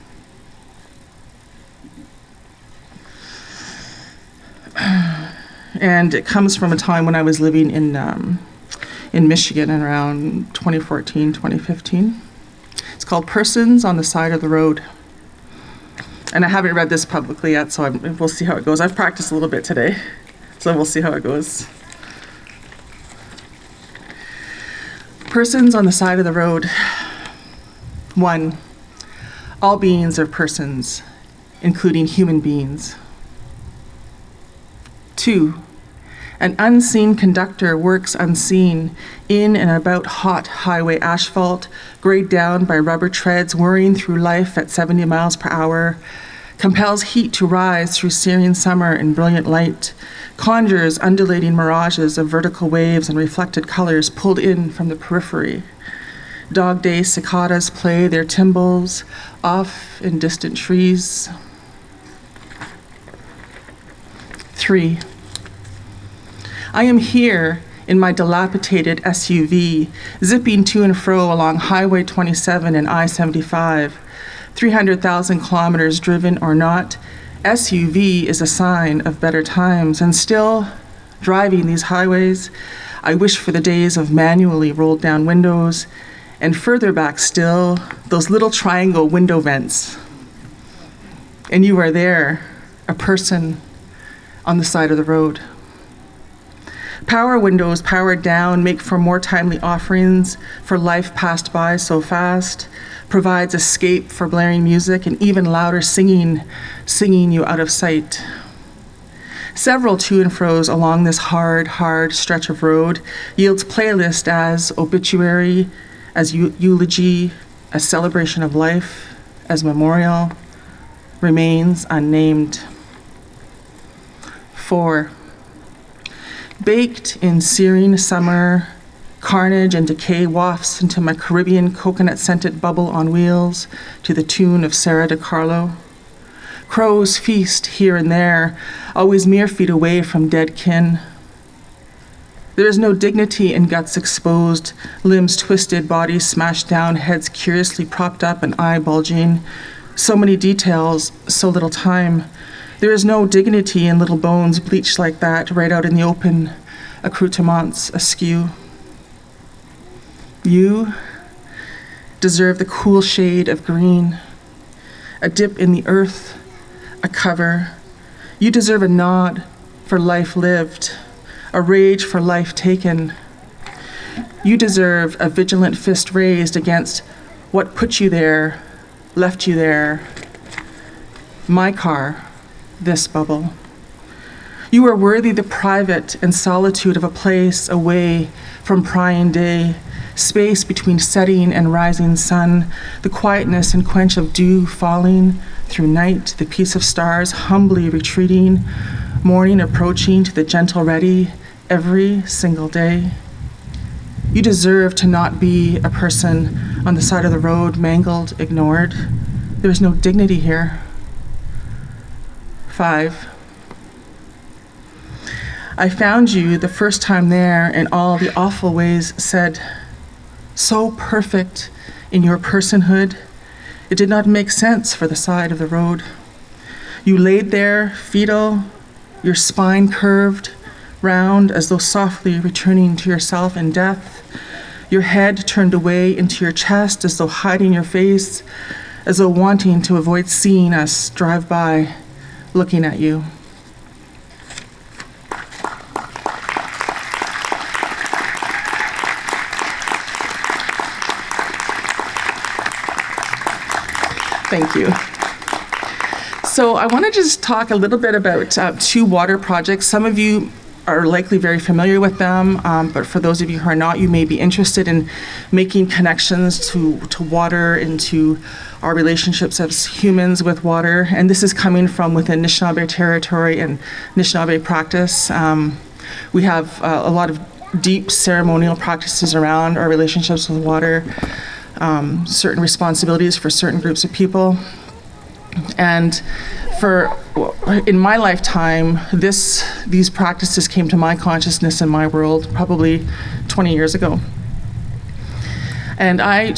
And it comes from a time when I was living in Michigan around 2014, 2015. It's called Persons on the Side of the Road. And I haven't read this publicly yet, so we'll see how it goes. I've practiced a little bit today, so we'll see how it goes. Persons on the side of the road. 1, all beings are persons, including human beings. 2, an unseen conductor works unseen in and about hot highway asphalt, grayed down by rubber treads whirring through life at 70 miles per hour, compels heat to rise through Syrian summer in brilliant light, conjures undulating mirages of vertical waves and reflected colors pulled in from the periphery. Dog day cicadas play their timbrels off in distant trees. 3. I am here in my dilapidated SUV, zipping to and fro along Highway 27 and I-75. 300,000 kilometers driven or not, SUV is a sign of better times, and still driving these highways, I wish for the days of manually rolled down windows, and further back still, those little triangle window vents. And you are there, a person on the side of the road. Power windows powered down make for more timely offerings for life passed by so fast, provides escape for blaring music and even louder singing you out of sight. Several to and fros along this hard stretch of road yields playlist as obituary, as eulogy, as celebration of life, as memorial, remains unnamed. 4. Baked in searing summer, carnage and decay wafts into my Caribbean coconut-scented bubble on wheels to the tune of Sarah DiCarlo. Crows feast here and there, always mere feet away from dead kin. There is no dignity in guts exposed, limbs twisted, bodies smashed down, heads curiously propped up and eye bulging. So many details, so little time. There is no dignity in little bones bleached like that, right out in the open, accoutrements askew. You deserve the cool shade of green, a dip in the earth, a cover. You deserve a nod for life lived, a rage for life taken. You deserve a vigilant fist raised against what put you there, left you there. My car, this bubble. You are worthy the private and solitude of a place away from prying day, space between setting and rising sun, the quietness and quench of dew falling through night, the peace of stars humbly retreating, morning approaching to the gentle ready every single day. You deserve to not be a person on the side of the road, mangled, ignored. There is no dignity here. 5. I found you the first time there in all the awful ways said, so perfect in your personhood, it did not make sense for the side of the road. You laid there, fetal, your spine curved, round as though softly returning to yourself in death, your head turned away into your chest as though hiding your face, as though wanting to avoid seeing us drive by, looking at you. Thank you. So I want to just talk a little bit about 2 water projects. Some of you are likely very familiar with them, but for those of you who are not, you may be interested in making connections to water and to our relationships as humans with water. And this is coming from within Anishinaabe territory and Anishinaabe practice. We have a lot of deep ceremonial practices around our relationships with water, certain responsibilities for certain groups of people. And in my lifetime, these practices came to my consciousness in my world probably 20 years ago. And I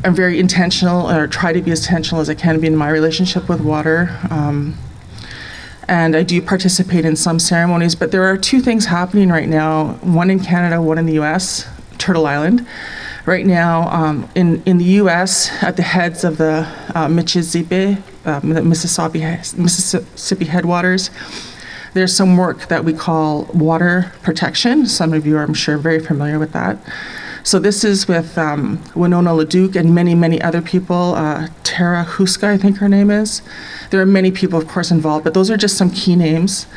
am very intentional, or try to be as intentional as I can be in my relationship with water. And I do participate in some ceremonies, but there are 2 things happening right now, one in Canada, one in the US, Turtle Island. Right now, in the U.S., at the heads of the Mississippi headwaters, there's some work that we call water protection. Some of you are, I'm sure, very familiar with that. So this is with Winona LeDuc and many, many other people. Tara Huska, I think her name is. There are many people, of course, involved, but those are just some key names.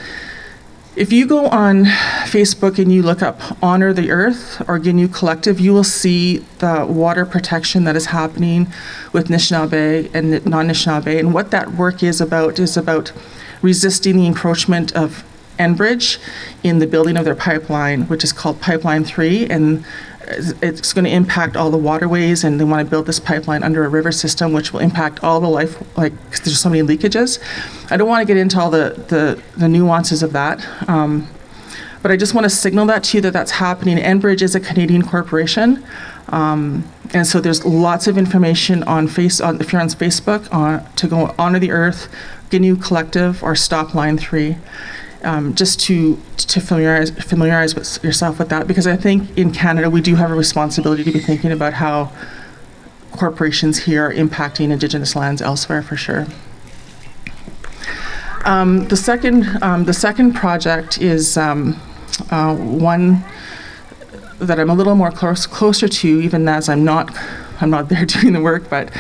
If you go on Facebook and you look up Honor the Earth or Ginu Collective, you will see the water protection that is happening with Anishinaabe and non-Anishinaabe. And what that work is about resisting the encroachment of Enbridge in the building of their pipeline, which is called Pipeline 3. And it's going to impact all the waterways, and they want to build this pipeline under a river system, which will impact all the life, like, 'cause there's so many leakages. I don't want to get into all the nuances of that, but I just want to signal that to you that that's happening. Enbridge is a Canadian corporation, and so there's lots of information if you're on Facebook, to go Honor the Earth, Ginu Collective, or Stop Line 3. Just to familiarize yourself with that, because I think in Canada we do have a responsibility to be thinking about how corporations here are impacting Indigenous lands elsewhere, for sure. The second project is one that I'm a little more closer to, even as I'm not there doing the work. But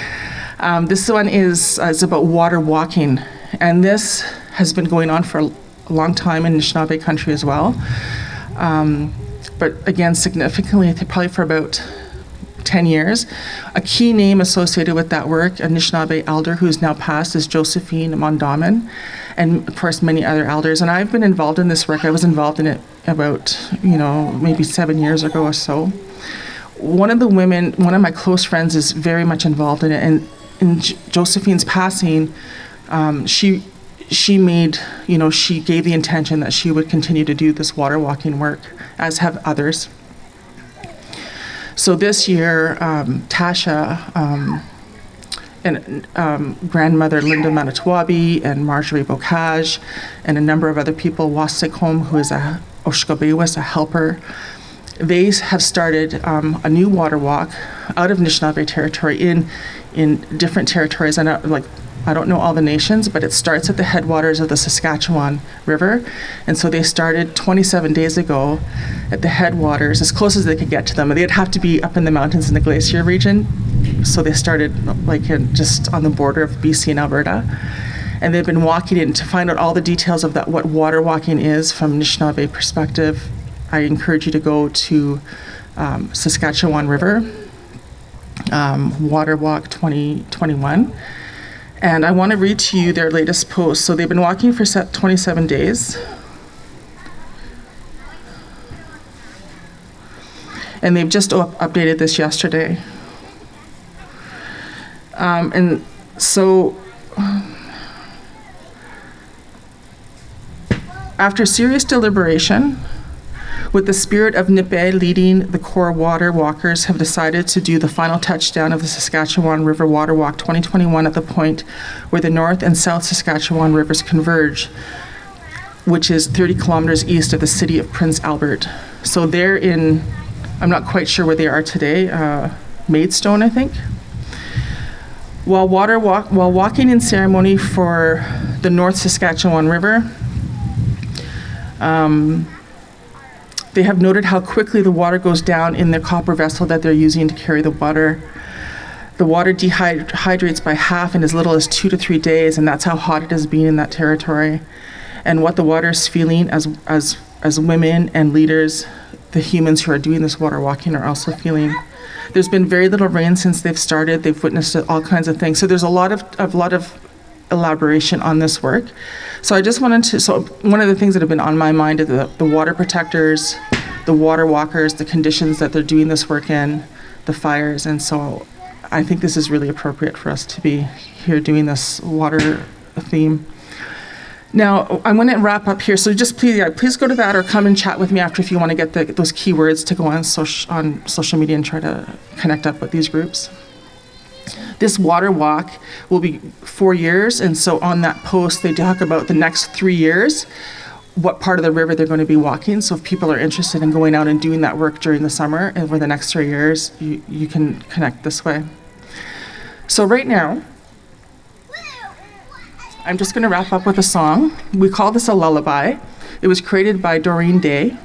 this one is about water walking, and this has been going on for a long time in Anishinaabe country as well. But again, significantly, probably for about 10 years. A key name associated with that work, Anishinaabe elder who's now passed, is Josephine Mondamin, and of course many other elders. And I've been involved in this work. I was involved in it about, maybe 7 years ago or so. One of my close friends is very much involved in it, and in Josephine's passing, she gave the intention that she would continue to do this water walking work, as have others. So this year, Tasha and grandmother Linda Manitowabi and Marjorie Bocage and a number of other people, Waseyaa'sin, who is a Oshkobewas, a helper, they have started a new water walk out of Anishinaabe territory in different territories. And I don't know all the nations, but it starts at the headwaters of the Saskatchewan River. And so they started 27 days ago at the headwaters, as close as they could get to them. They'd have to be up in the mountains in the glacier region. So they started just on the border of BC and Alberta. And they've been walking in to find out all the details of what water walking is from Anishinaabe perspective. I encourage you to go to Saskatchewan River, Water Walk 2021. And I want to read to you their latest post. So they've been walking for 27 days. And they've just updated this yesterday. And so, after serious deliberation, with the spirit of Nipe leading, the core water walkers have decided to do the final touchdown of the Saskatchewan River Water Walk 2021 at the point where the North and South Saskatchewan rivers converge, which is 30 kilometers east of the city of Prince Albert. So they're I'm not quite sure where they are today, Maidstone, I think. While walking in ceremony for the North Saskatchewan River, they have noted how quickly the water goes down in the copper vessel that they're using to carry the water. The water dehydrates by half in as little as 2 to 3 days, and that's how hot it has been in that territory. And what the water is feeling as women and leaders, the humans who are doing this water walking, are also feeling. There's been very little rain since they've started. They've witnessed all kinds of things. So there's a lot of elaboration on this work. So I just wanted to, one of the things that have been on my mind are the water protectors, the water walkers, the conditions that they're doing this work in, the fires. And so I think this is really appropriate for us to be here doing this water theme. Now, I'm going to wrap up here. So just please go to that, or come and chat with me after if you want to get those keywords to go on social media and try to connect up with these groups. This water walk will be 4 years, and so on that post they talk about the next 3 years, what part of the river they're going to be walking. So if people are interested in going out and doing that work during the summer over the next 3 years, you can connect this way. So right now, I'm just going to wrap up with a song. We call this a lullaby. It was created by Doreen Day.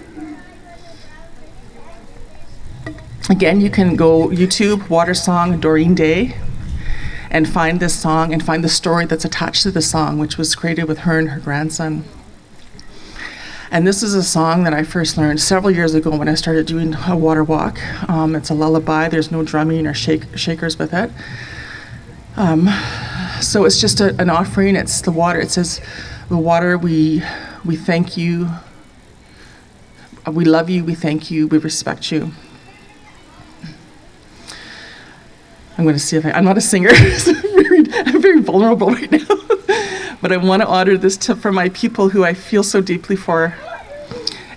Again, you can go YouTube, Water Song, Doreen Day, and find this song and find the story that's attached to the song, which was created with her and her grandson. And this is a song that I first learned several years ago when I started doing a water walk. It's a lullaby. There's no drumming or shakers with it. So it's just an offering. It's the water. It says, the water, we thank you. We love you. We thank you. We respect you. I'm going to see if I'm not a singer. I'm very vulnerable right now. But I want to honor this for my people who I feel so deeply for,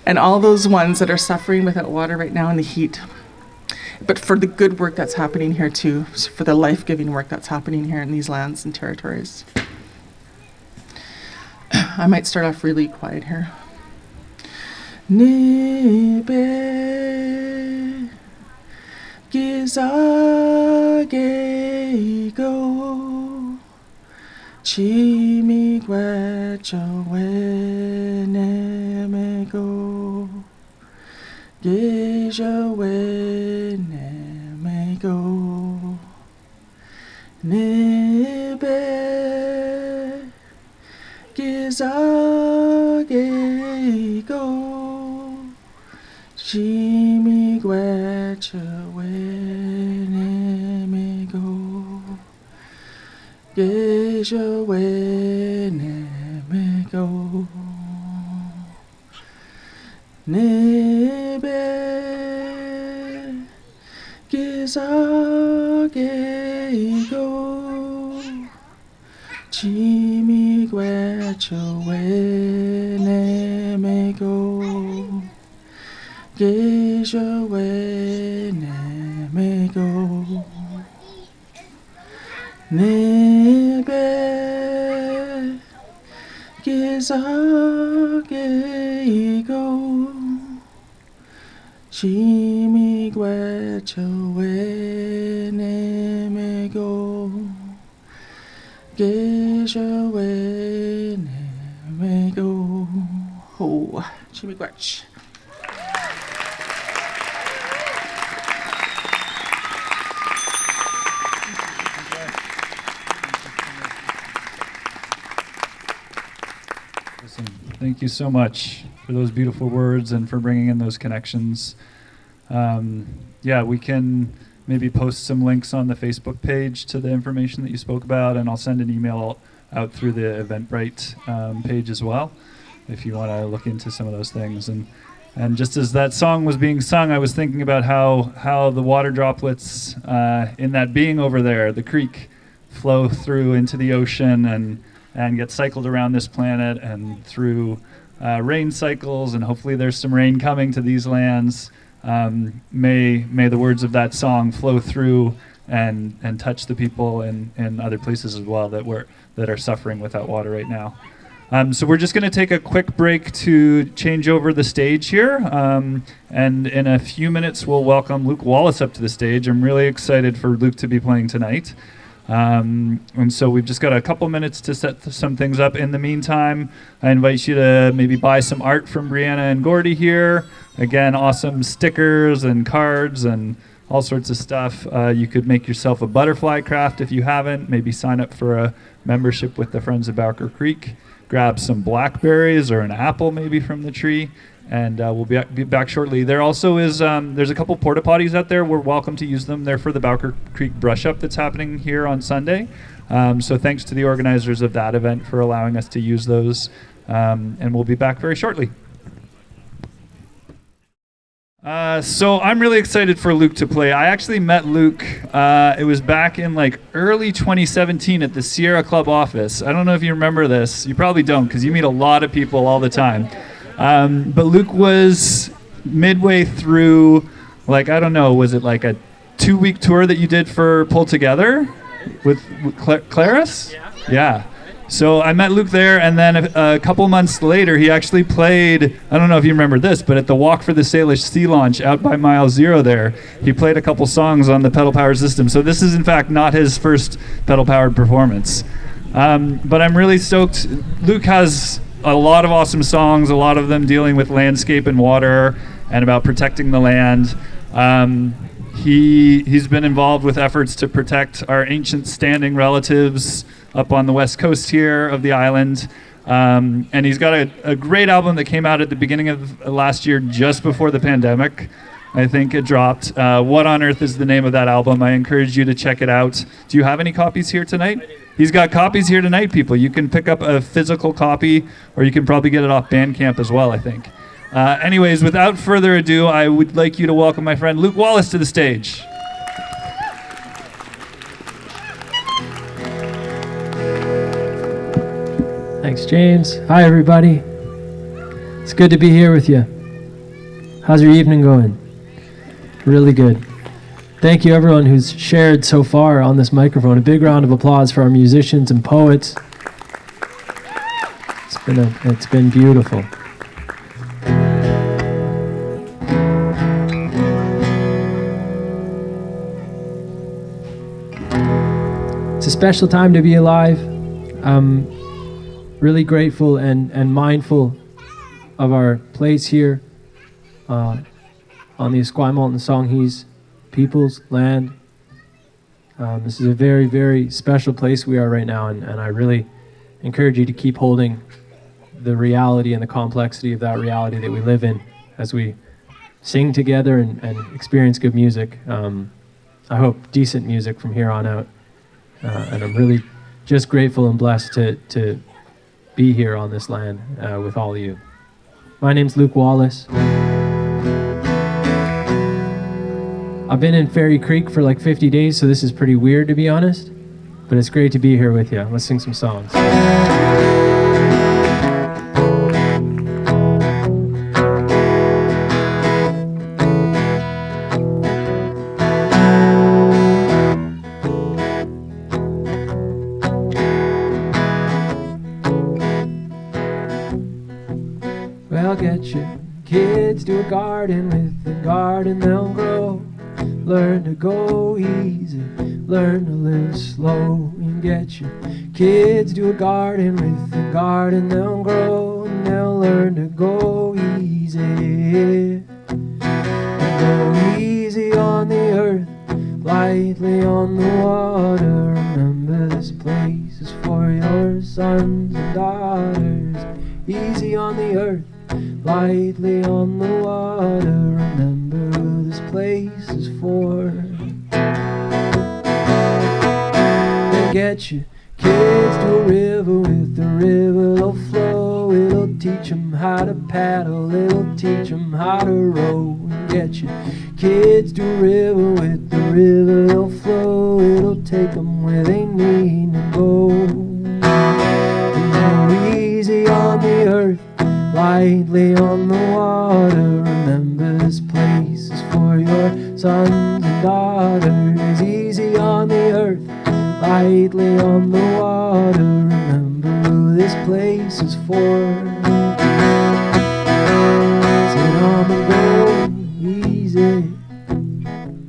and all those ones that are suffering without water right now in the heat. But for the good work that's happening here too, for the life-giving work that's happening here in these lands and territories. I might start off really quiet here. Nebe gizage go chimigwe chawene go gijawene go nebe gizage go chimigwe chawene go gijawene go nebe gizage go chimigwe chawene go gijawene go nebe gizage go chimigwe chawene go gijawene go. Oh, chimigwech. Thank you so much for those beautiful words and for bringing in those connections. Yeah, we can maybe post some links on the Facebook page to the information that you spoke about, and I'll send an email out through the Eventbrite page as well, if you want to look into some of those things. And just as that song was being sung, I was thinking about how the water droplets in that being over there, the creek, flow through into the ocean and get cycled around this planet and through rain cycles, and hopefully there's some rain coming to these lands. May the words of that song flow through and touch the people in other places as well that are suffering without water right now. So we're just going to take a quick break to change over the stage here, and in a few minutes we'll welcome Luke Wallace up to the stage. I'm really excited for Luke to be playing tonight. And so we've just got a couple minutes to set some things up. In the meantime, I invite you to maybe buy some art from Brianna and Gordy here. Again, awesome stickers and cards and all sorts of stuff. You could make yourself a butterfly craft if you haven't. Maybe sign up for a membership with the Friends of Bowker Creek. Grab some blackberries or an apple maybe from the tree. And we'll be back shortly. There also is, there's a couple porta potties out there. We're welcome to use them. They're for the Bowker Creek brush up that's happening here on Sunday. So thanks to the organizers of that event for allowing us to use those. And we'll be back very shortly. So I'm really excited for Luke to play. I actually met Luke, it was back in like early 2017 at the Sierra Club office. I don't know if you remember this. You probably don't, because you meet a lot of people all the time. But Luke was midway through, like, I don't know, was it like a 2-week tour that you did for Pull Together with Claris? Yeah. So I met Luke there, and then a couple months later, he actually played, I don't know if you remember this, but at the Walk for the Salish Sea Launch out by Mile Zero there, he played a couple songs on the pedal-powered system. So this is, in fact, not his first pedal-powered performance. But I'm really stoked. Luke has a lot of awesome songs, a lot of them dealing with landscape and water and about protecting the land. He's been involved with efforts to protect our ancient standing relatives up on the west coast here of the island. And he's got a great album that came out at the beginning of last year, just before the pandemic. I think it dropped. What on Earth is the name of that album? I encourage you to check it out. Do you have any copies here tonight? He's got copies here tonight, people. You can pick up a physical copy, or you can probably get it off Bandcamp as well, I think. Anyways, without further ado, I would like you to welcome my friend Luke Wallace to the stage. Thanks, James. Hi, everybody. It's good to be here with you. How's your evening going? Really good. Thank you, everyone who's shared so far on this microphone. A big round of applause for our musicians and poets. It's been beautiful. It's a special time to be alive. I'm really grateful and mindful of our place here on the Esquimalt and Songhees people's land. This is a very, very special place we are right now, and I really encourage you to keep holding the reality and the complexity of that reality that we live in as we sing together and experience good music. I hope decent music from here on out. And I'm really just grateful and blessed to be here on this land with all of you. My name's Luke Wallace. I've been in Fairy Creek for like 50 days, so this is pretty weird, to be honest. But it's great to be here with you. Let's sing some songs. Well, get your kids to a garden, with the garden they'll grow. Learn to go easy, learn to live slow. And get your kids to a garden, with the garden they'll grow. And they'll learn to go easy. Go easy on the earth, lightly on the water. Remember, this place is for your sons and daughters. Easy on the earth, lightly on the water. Remember, this place is for. Then get your kids to a river, with the river they'll flow. It'll teach them how to paddle, it'll teach them how to row. And get your kids to a river, with the river they'll flow. It'll take them where they need to go. And go easy on the earth, lightly on the water. Remember, this place is for your sons and daughters. Easy on the earth, lightly on the water. Remember, who this place is for. Said I'ma go easy,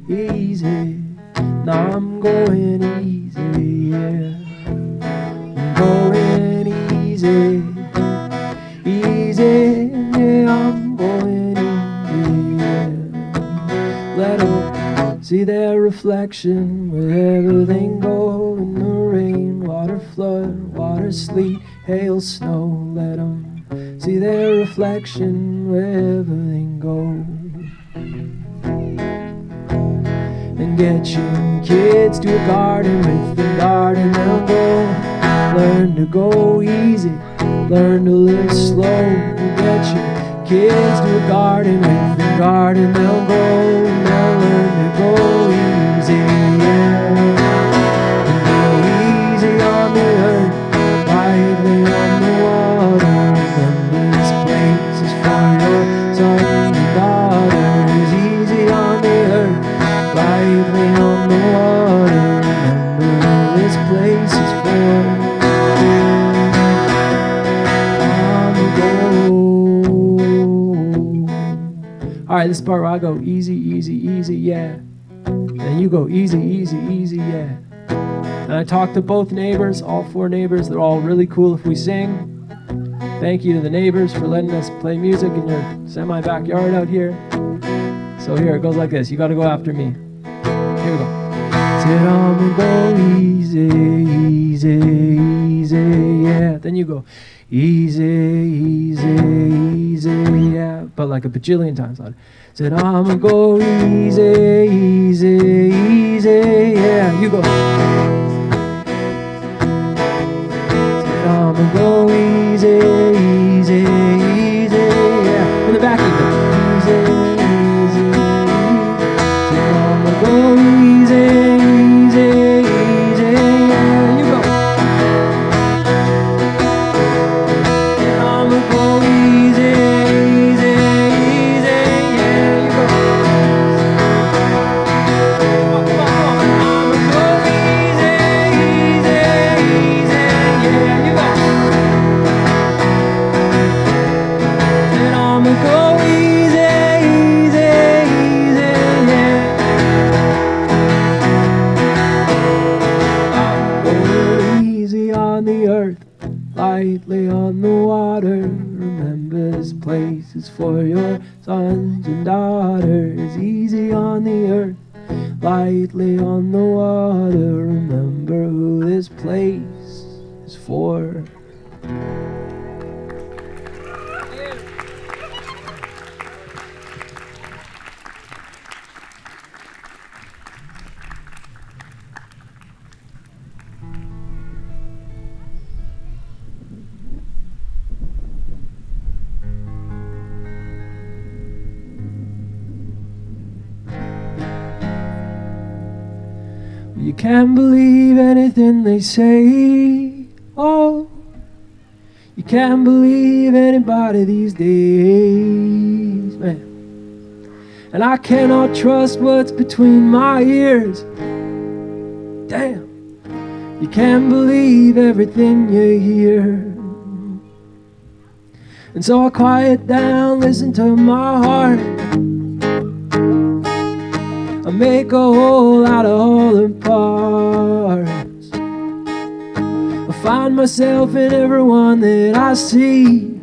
easy. Now I'm going easy, yeah. I'm going easy. Easy, yeah, I'm going easy, yeah. Let them see their reflection wherever they go. In the rain, water, flood, water, sleet, hail, snow. Let them see their reflection wherever they go. And get your kids to a garden, with the garden they'll go. Learn to go easy, learn to live slow. And get your kids to a garden, with the garden they'll grow. And they'll learn to go easy, yeah. And go easy on the earth, lightly on the water. Remember, this place is for your sons and daughters. Easy on the earth, lightly on the water. Remember, this place is for. Alright, this is the part where I go easy, easy, easy, yeah. And you go easy, easy, easy, yeah. And I talked to both neighbors, all 4 neighbors. They're all really cool if we sing. Thank you to the neighbors for letting us play music in your semi-backyard out here. So here, it goes like this. You gotta go after me. Here we go. Said I'ma go easy, easy, easy, yeah. Then you go, easy, easy, easy, yeah. But like a bajillion times louder. Said, I'ma go easy, easy, easy, yeah. You go. Said, I'ma go easy, easy, easy, yeah. In the back even. Easy, easy, easy. Said, I'ma go easy, easy, easy, yeah. You go. Said, I'ma go easy, easy, easy, yeah. You go. Come on, come on, come on. I'ma go easy, easy, easy, yeah. You go. Said, I'ma go easy, easy, easy, yeah. I'm going easy on the earth, lightly on the water. Remember this place is for your sons and daughters. Easy on the earth, lightly on the water. Remember who this place is for. You can't believe anything they say. Oh, you can't believe anybody these days, man. And I cannot trust what's between my ears. Damn, you can't believe everything you hear. And so I quiet down, listen to my heart. I make a hole out of all the parts. I find myself in everyone that I see.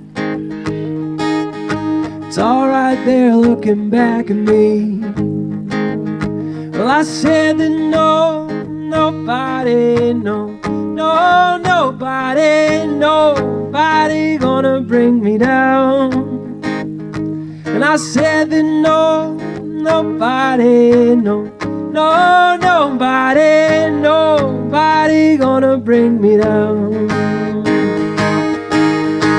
It's all right there looking back at me. Well, I said that no, nobody, nobody gonna bring me down. And I said that nobody gonna bring me down.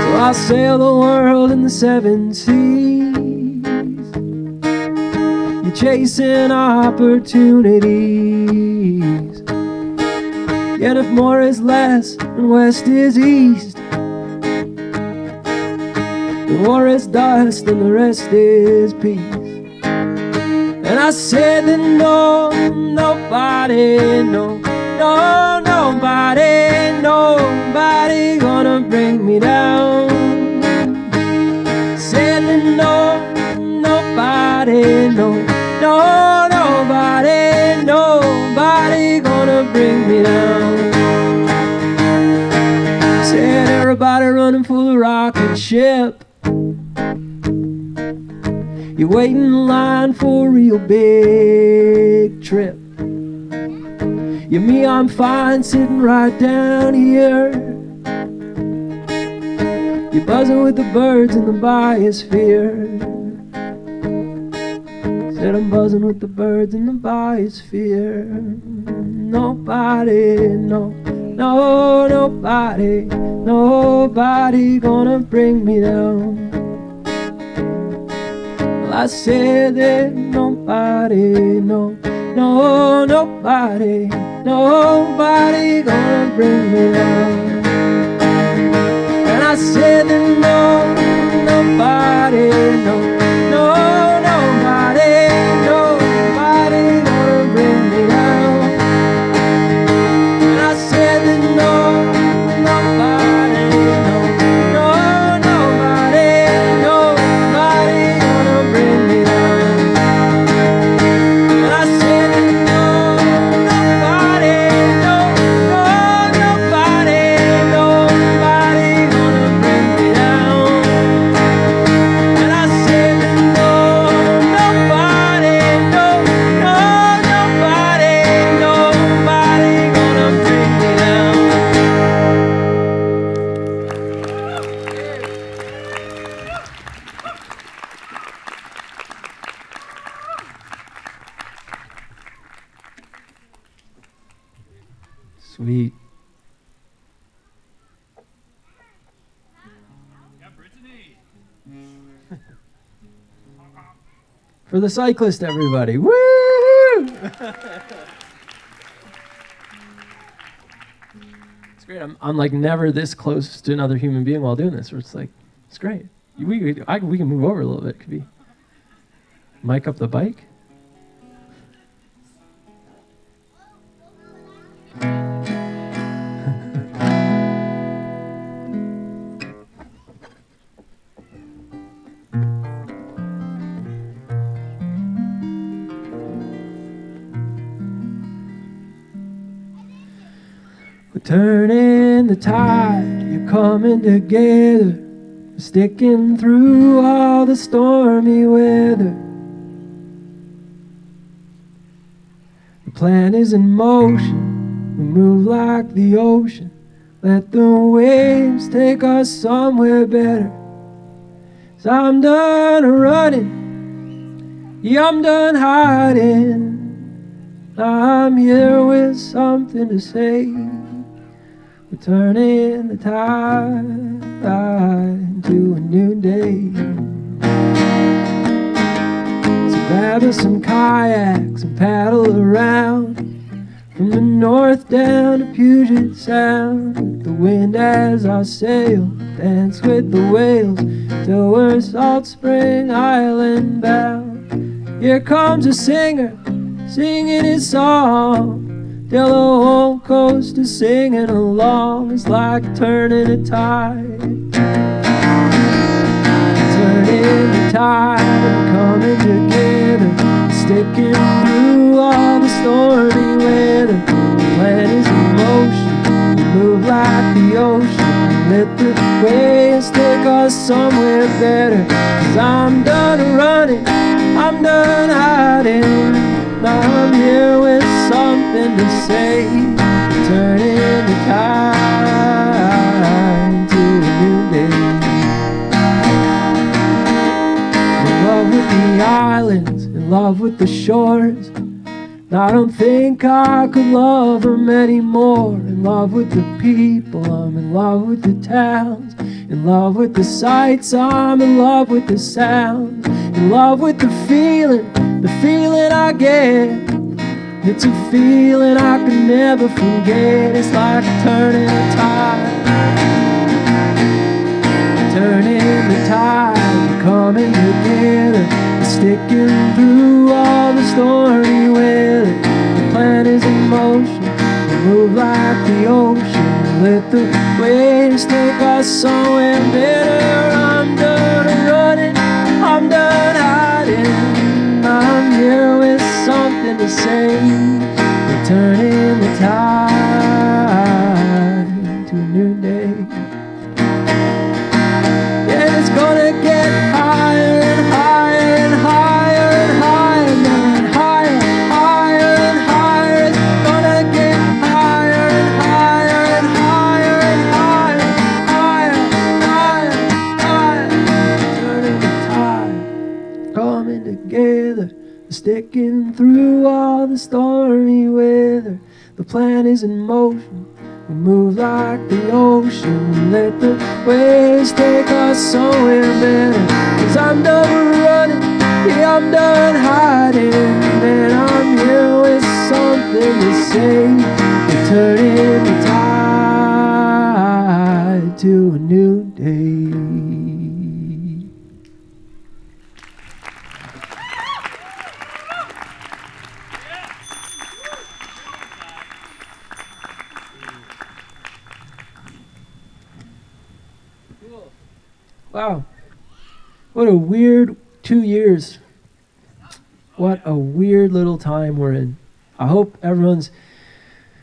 So I'll sail the world in the 7 seas. You're chasing opportunities. Yet if more is less and west is east, the war is dust and the rest is peace. And I said that nobody gonna bring me down. Said that nobody gonna bring me down. Said everybody running for the rocket ship. You're waiting in line for a real big trip. You, me, I'm fine sitting right down here. You're buzzing with the birds in the biosphere. Said I'm buzzing with the birds in the biosphere. Nobody gonna bring me down. Well, I said that nobody gonna bring me down. And I said that nobody gonna bring me down. And I said that nobody gonna bring me down. And I said that nobody gonna bring me down. For the cyclist, everybody. Woo! It's great. I'm like never this close to another human being while doing this. Where it's like, it's great. We can move over a little bit. Could be mic up the bike. We're turning the tide, you're coming together, we're sticking through all the stormy weather. The plan is in motion, we move like the ocean, let the waves take us somewhere better. 'Cause I'm done running, yeah, I'm done hiding, I'm here with something to say. We're turning the tide to a new day. So grab us some kayaks and paddle around from the north down to Puget Sound. With the wind as our sail, dance with the whales till we're Salt Spring Island bound. Here comes a singer singing his song, till the whole coast is singing along. It's like turning a tide, turning the tide, we're coming together, sticking through all the stormy weather. The plan is in motion, we move like the ocean, let the waves take us somewhere better. 'Cause I'm done running, I'm done hiding, I'm here with something to say. Turning the tide to a new day. In love with the islands, in love with the shores, and I don't think I could love them anymore. In love with the people, I'm in love with the towns, in love with the sights, I'm in love with the sounds, in love with the feeling I get. It's a feeling I can never forget. It's like turning the tide, turning the tide, we're coming together, we're sticking through all the stormy weather. The plan is in motion, we move like the ocean, let the waves take us somewhere better. I'm done running, I'm done hiding, I'm here with something to say. We're turning the tide to a new day. Yeah, it's gonna get higher and higher and higher and higher, man, higher, higher and higher. It's gonna get higher and higher and higher and higher, higher, higher, higher. Turning the tide, coming together, sticking through all the stormy weather. The plan is in motion, we move like the ocean, let the waves take us somewhere better. 'Cause I'm done running, yeah, I'm done hiding, and I'm here with something to say. We're turning the tide to a new day. Wow, what a weird 2 years. What a weird little time we're in. I hope everyone's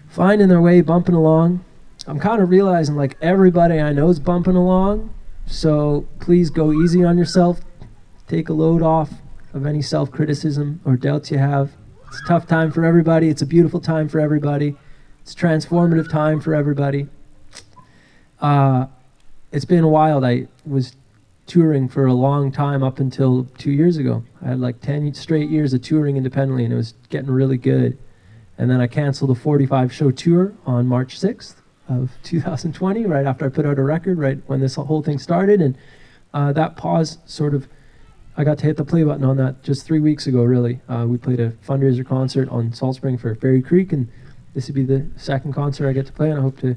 finding their way, bumping along. I'm kind of realizing like everybody I know is bumping along, so please go easy on yourself. Take a load off of any self-criticism or doubts you have. It's a tough time for everybody. It's a beautiful time for everybody. It's a transformative time for everybody. It's been wild. I was touring for a long time up until 2 years ago. I had like 10 straight years of touring independently, and it was getting really good. And then I canceled a 45-show tour on March 6th of 2020, right after I put out a record, right when this whole thing started. And that pause sort of I got to hit the play button on that just 3 weeks ago, really. We played a fundraiser concert on Salt Spring for Berry Creek, and this would be the second concert I get to play, and I hope to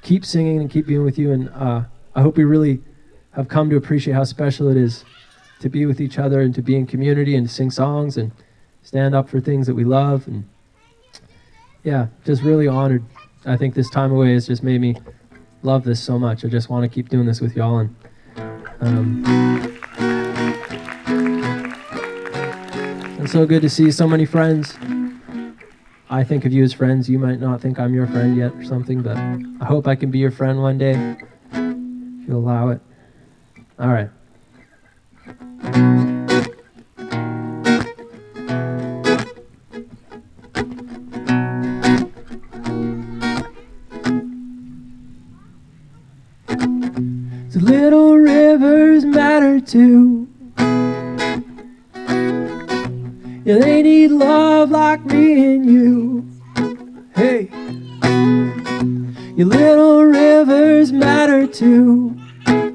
keep singing and keep being with you. And I hope we really have come to appreciate how special it is to be with each other and to be in community and to sing songs and stand up for things that we love. And yeah, just really honored. I think this time away has just made me love this so much. I just want to keep doing this with y'all. And so good to see so many friends. I think of you as friends. You might not think I'm your friend yet or something, but I hope I can be your friend one day, if you'll allow it. All right. The little rivers matter too. Yeah, they need love like me and you. Hey, your little rivers matter too.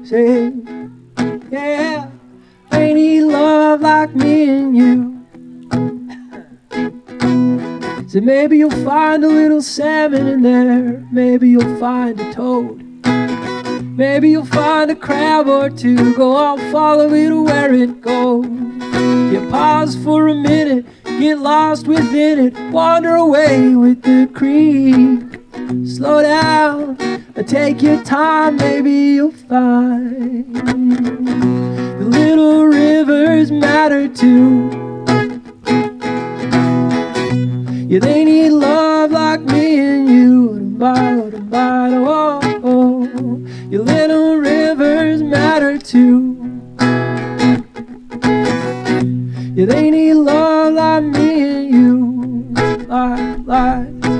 Say, yeah, they need love like me and you. So maybe you'll find a little salmon in there. Maybe you'll find a toad. Maybe you'll find a crab or two. Go on, follow it where it goes. You pause for a minute, get lost within it, wander away with the creek. Slow down, take your time, maybe you'll find the little rivers matter too. Yeah, they need love like me and you. Your little rivers matter too. Yeah, they need love like me and you.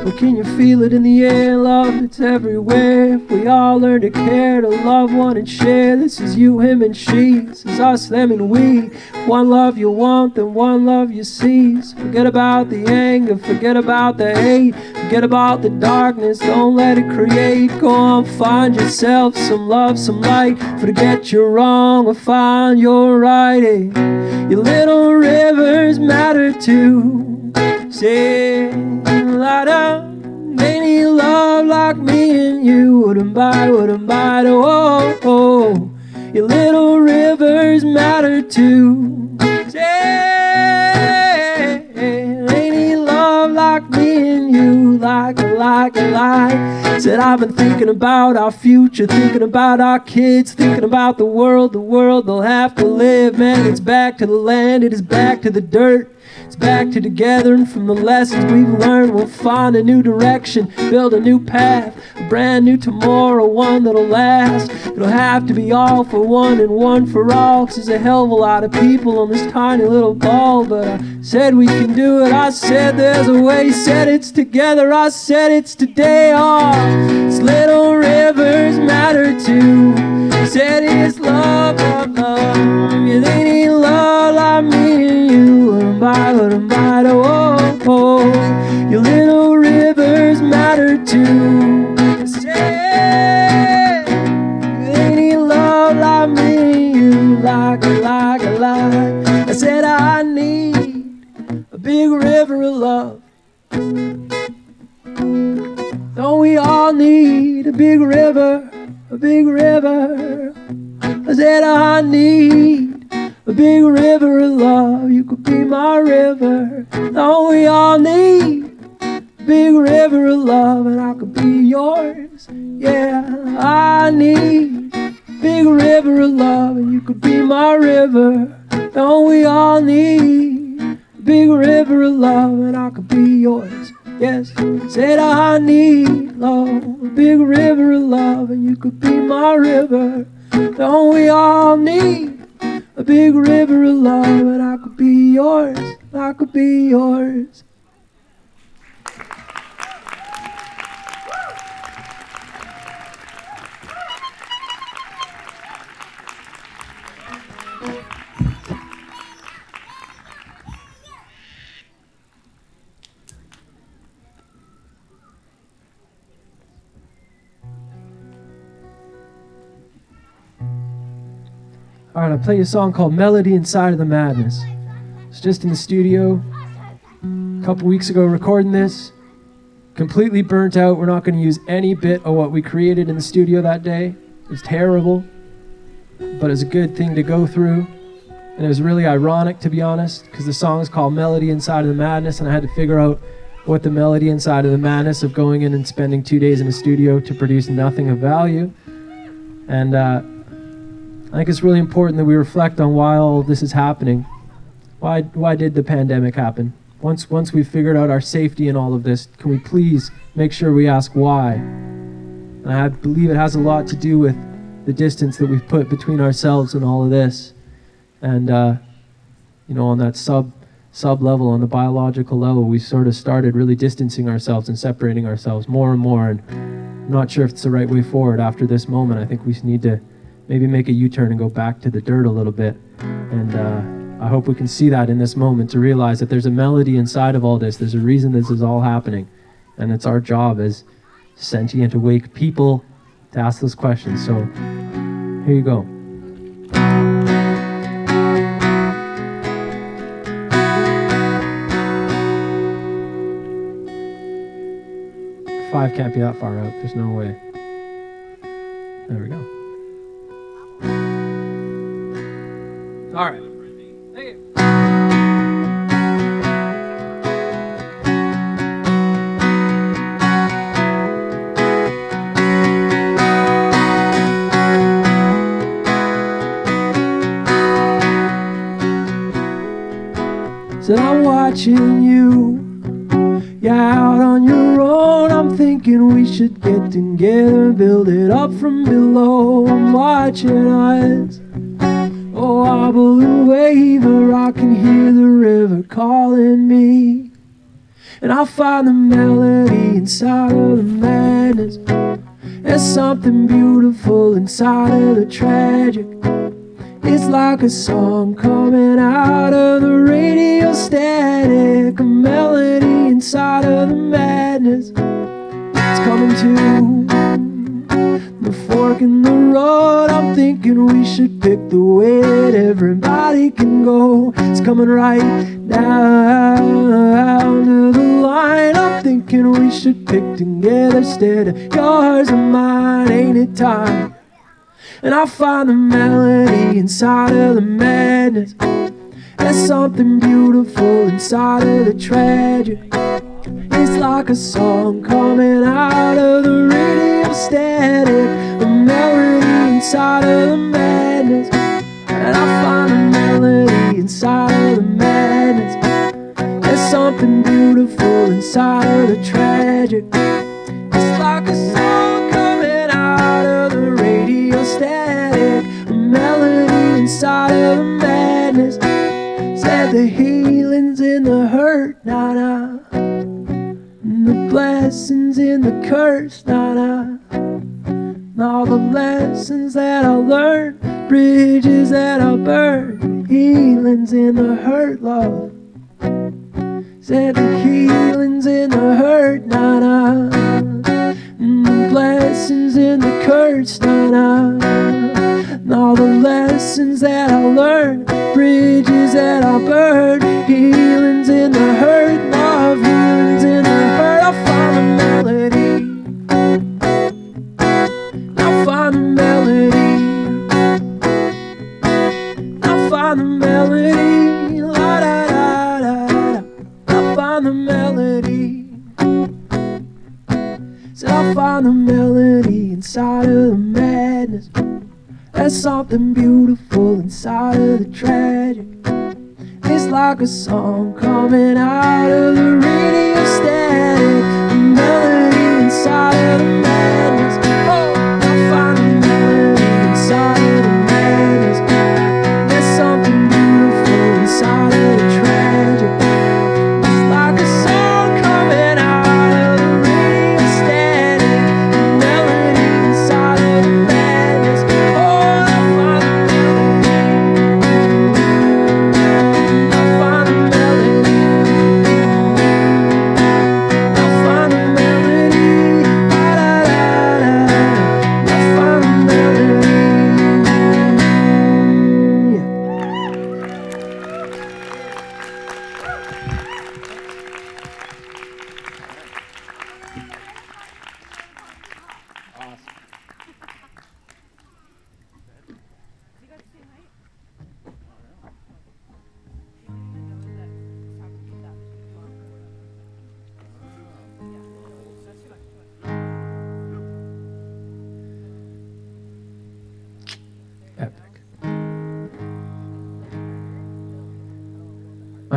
Well, can you feel it in the air? Love, it's everywhere. If we all learn to care, to love one and share. This is you, him, and she. This is us, them, and we. One love you want, then one love you see. So forget about the anger, forget about the hate. Forget about the darkness, don't let it create. Go on, find yourself some love, some light. Forget you're wrong or find you're right. Your little rivers matter too. Say, they need love like me and you. Wouldn't buy, oh. Your little rivers matter too. Say, they need love like me and you. Like. Said I've been thinking about our future, thinking about our kids, thinking about the world they'll have to live. Man, it's back to the land, it is back to the dirt. It's back to together, and from the lessons we've learned, we'll find a new direction, build a new path, a brand new tomorrow, one that'll last. It'll have to be all for one and one for all, 'cause there's a hell of a lot of people on this tiny little ball. But I said we can do it, I said there's a way, said it's together, I said it's today. Oh, it's little rivers matter too. Said it's love, yeah, they need love like me and you. Your little rivers matter too. Say they need love like me and you. Like. I said I need a big river of love. Don't we all need a big river? A big river. I said I need a big river of love. You could be my river. Don't we all need a big river of love? And I could be yours. Yeah, I need a big river of love. And you could be my river. Don't we all need a big river of love? And I could be yours. Yes, said I need love, a big river of love, and you could be my river. Don't we all need a big river of love? And I could be yours, I could be yours. All right, I'll play you a song called Melody Inside of the Madness. It's just in the studio a couple weeks ago recording this. Completely burnt out. We're not going to use any bit of what we created in the studio that day. It's terrible, but it's a good thing to go through. And it was really ironic, to be honest, because the song is called Melody Inside of the Madness, and I had to figure out what the melody inside of the madness of going in and spending 2 days in a studio to produce nothing of value. And I think it's really important that we reflect on why all of this is happening. Why did the pandemic happen? Once we've figured out our safety in all of this, can we please make sure we ask why? And I believe it has a lot to do with the distance that we've put between ourselves and all of this. And, on that sub level, on the biological level, we sort of started really distancing ourselves and separating ourselves more and more. And I'm not sure if it's the right way forward after this moment. I think we need to maybe make a U-turn and go back to the dirt a little bit. And I hope we can see that in this moment, to realize that there's a melody inside of all this. There's a reason this is all happening. And it's our job as sentient, awake people to ask those questions. So here you go. Five can't be that far out. There's no way. There we go. All right. Thank you. Said I'm watching you. Yeah, out on your own, I'm thinking we should get together and build it up from below. I'm watching us, oh, wobble and waver. I can hear the river calling me, and I'll find the melody inside of the madness. There's something beautiful inside of the tragic. It's like a song coming out of the radio static, a melody inside of the madness. It's coming to the fork in the road. I'm thinking we should pick the way that everybody can go. It's coming right down to the line. I'm thinking we should pick together instead of yours and mine. Ain't it time? And I'll find the melody inside of the madness. There's something beautiful inside of the tragic. It's like a song coming out of the radio static, a melody inside of the madness. And I'll find the melody inside of the madness. There's something beautiful inside of the tragic. It's like a song coming out of the radio static, a melody inside of the madness. Said the healing's in the hurt, nah. And the blessings in the curse, nah. And all the lessons that I learned, bridges that I burned, healing's in the hurt, Lord. Said the healing's in the hurt, nah. And the blessings in the curse, nah. And all the lessons that I learned, bridges that I burned, healing's in the hurt, love, healing's in the hurt. I'll find the melody. I'll find the melody. I'll find the melody. La da da da da. I'll find the melody. Said I'll find the melody inside of the madness. There's something beautiful inside of the tragic. It's like a song coming out of the radio static, a melody inside of the madness. Oh, I'll find the melody inside of the madness. There's something beautiful inside of the tragic. It's like a song coming out of the radio static, a melody inside of the madness. Oh, I'll find the melody. I'll find the melody.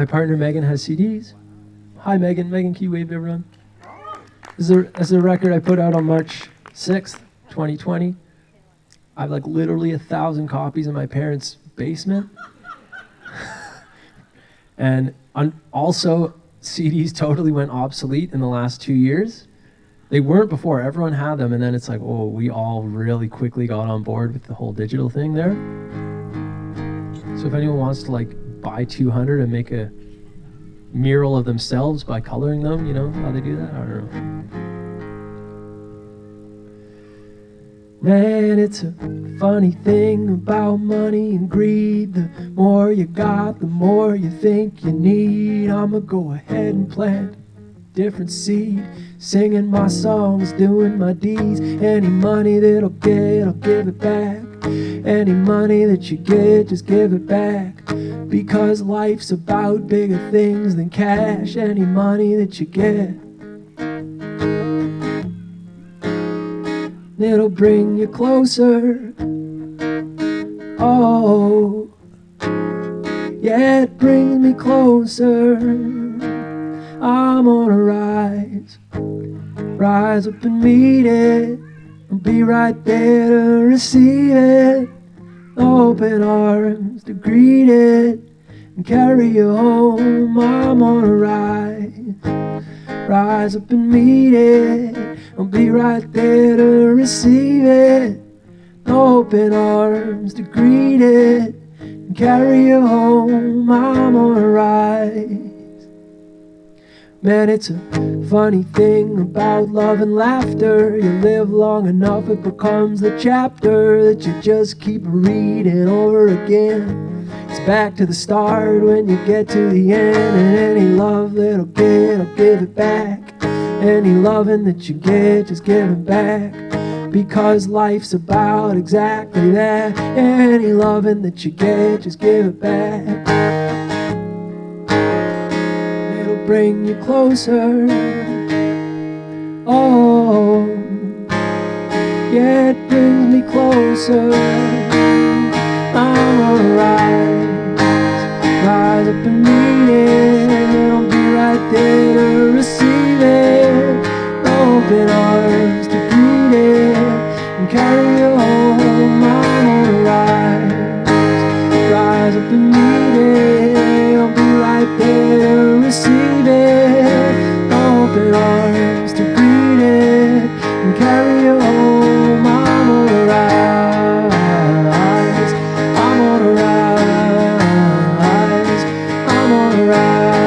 My partner Megan has CDs. Hi Megan. Megan, can you wave to everyone? This is a record I put out on March 6th, 2020. I have like literally 1,000 copies in my parents' basement. And also, CDs totally went obsolete in the last 2 years. They weren't before, everyone had them, and then it's like, oh, we all really quickly got on board with the whole digital thing there. So if anyone wants to like buy 200 and make a mural of themselves by coloring them, you know how they do that? I don't know. Man, it's a funny thing about money and greed. The more you got, the more you think you need. I'ma go ahead and plant different seed, singing my songs, doing my deeds. Any money that I'll get, I'll give it back. Any money that you get, just give it back. Because life's about bigger things than cash. Any money that you get, it'll bring you closer. Oh, yeah, it brings me closer. I'm on a rise, rise up and meet it. I'll be right there to receive it. Open arms to greet it and carry you home. I'm on a rise, rise up and meet it. I'll be right there to receive it. Open arms to greet it and carry you home. I'm on a rise. Man, it's a funny thing about love and laughter. You live long enough, it becomes the chapter that you just keep reading over again. It's back to the start when you get to the end. And any love that I'll get, I'll give it back. Any loving that you get, just give it back. Because life's about exactly that. Any loving that you get, just give it back. It'll bring you closer. Oh, yeah, it brings me closer. I'm on a rise, rise up and meet it. I'll be right there to receive it. Open arms to greet it and carry you home. I'm on a rise, rise up and meet it. I'll be right there to receive it. Open arms to greet it and carry you home. I'm on a rise, I'm on a rise, I'm on a rise,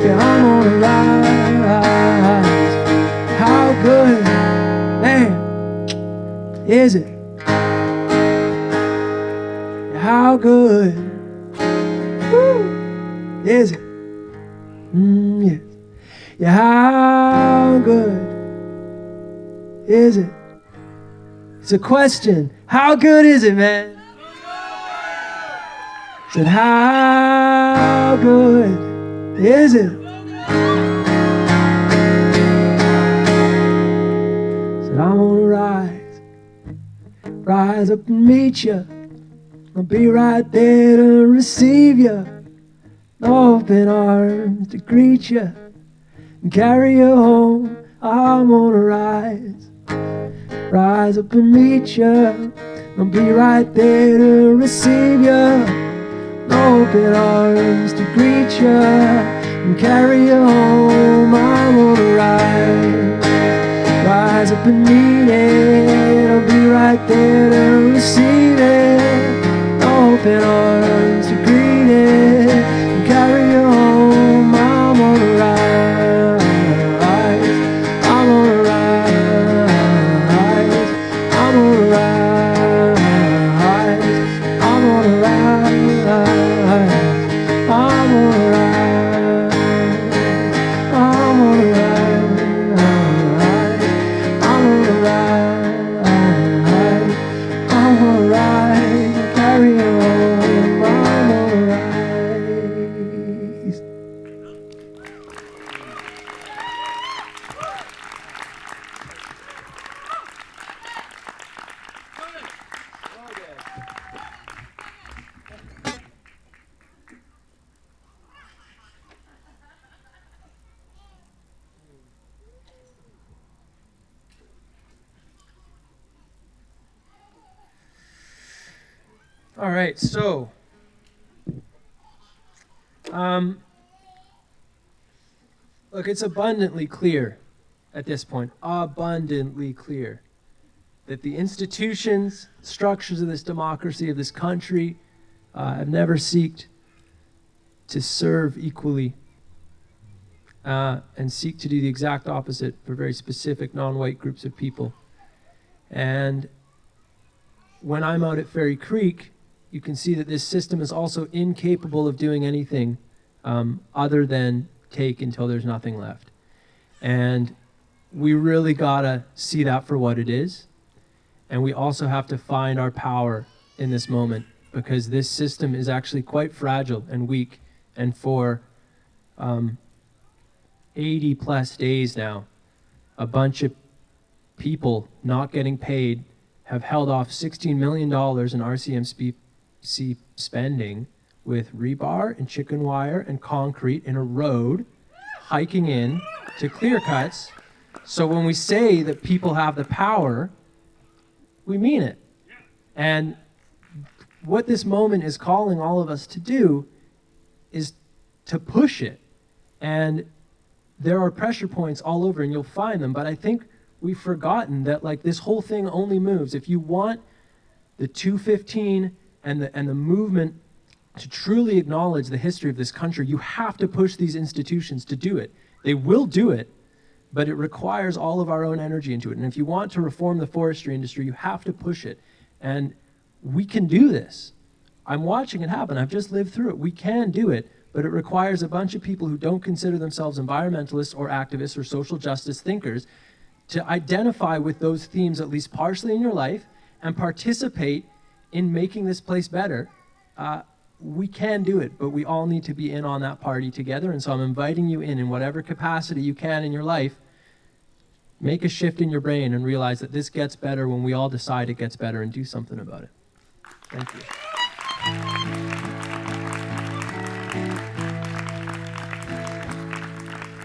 yeah, I'm on a rise. How good, man, is it? How good, woo, is it? Yes. Yeah, how good is it? It's a question. How good is it, man? I said, how good is it? Said, I'm gonna rise, rise up and meet you. I'll be right there to receive you. Open arms to greet you and carry you home. I'm gonna rise, rise up and meet you. I'll be right there to receive you. Open arms to greet you and carry you home. I'm gonna rise, rise up and meet it. I'll be right there to receive it. Open arms to greet it and carry you home. I'm gonna rise, I'm gonna rise, I'm gonna rise, I'm gonna rise, I'm gonna rise, I'm gonna rise, I'm gonna rise, I'm gonna rise, carry you home. I'm gonna rise. All right, so look, it's abundantly clear at this point, abundantly clear, that the institutions, structures of this democracy, of this country, have never seeked to serve equally and seek to do the exact opposite for very specific non-white groups of people. And when I'm out at Fairy Creek, you can see that this system is also incapable of doing anything other than take until there's nothing left. And we really gotta see that for what it is. And we also have to find our power in this moment, because this system is actually quite fragile and weak. And for 80 plus days now, a bunch of people not getting paid have held off $16 million in RCMP spending with rebar and chicken wire and concrete in a road, hiking in to clear cuts. So when we say that people have the power, we mean it. And what this moment is calling all of us to do is to push it. And there are pressure points all over, and you'll find them, but I think we've forgotten that, like, this whole thing only moves. If you want the 215 and the movement to truly acknowledge the history of this country, you have to push these institutions to do it. They will do it, but it requires all of our own energy into it. And if you want to reform the forestry industry, you have to push it. And we can do this. I'm watching it happen. I've just lived through it. We can do it, but it requires a bunch of people who don't consider themselves environmentalists or activists or social justice thinkers to identify with those themes, at least partially in your life, and participate in making this place better. We can do it, but we all need to be in on that party together. And so I'm inviting you in whatever capacity you can in your life. Make a shift in your brain and realize that this gets better when we all decide it gets better, and do something about it. Thank you.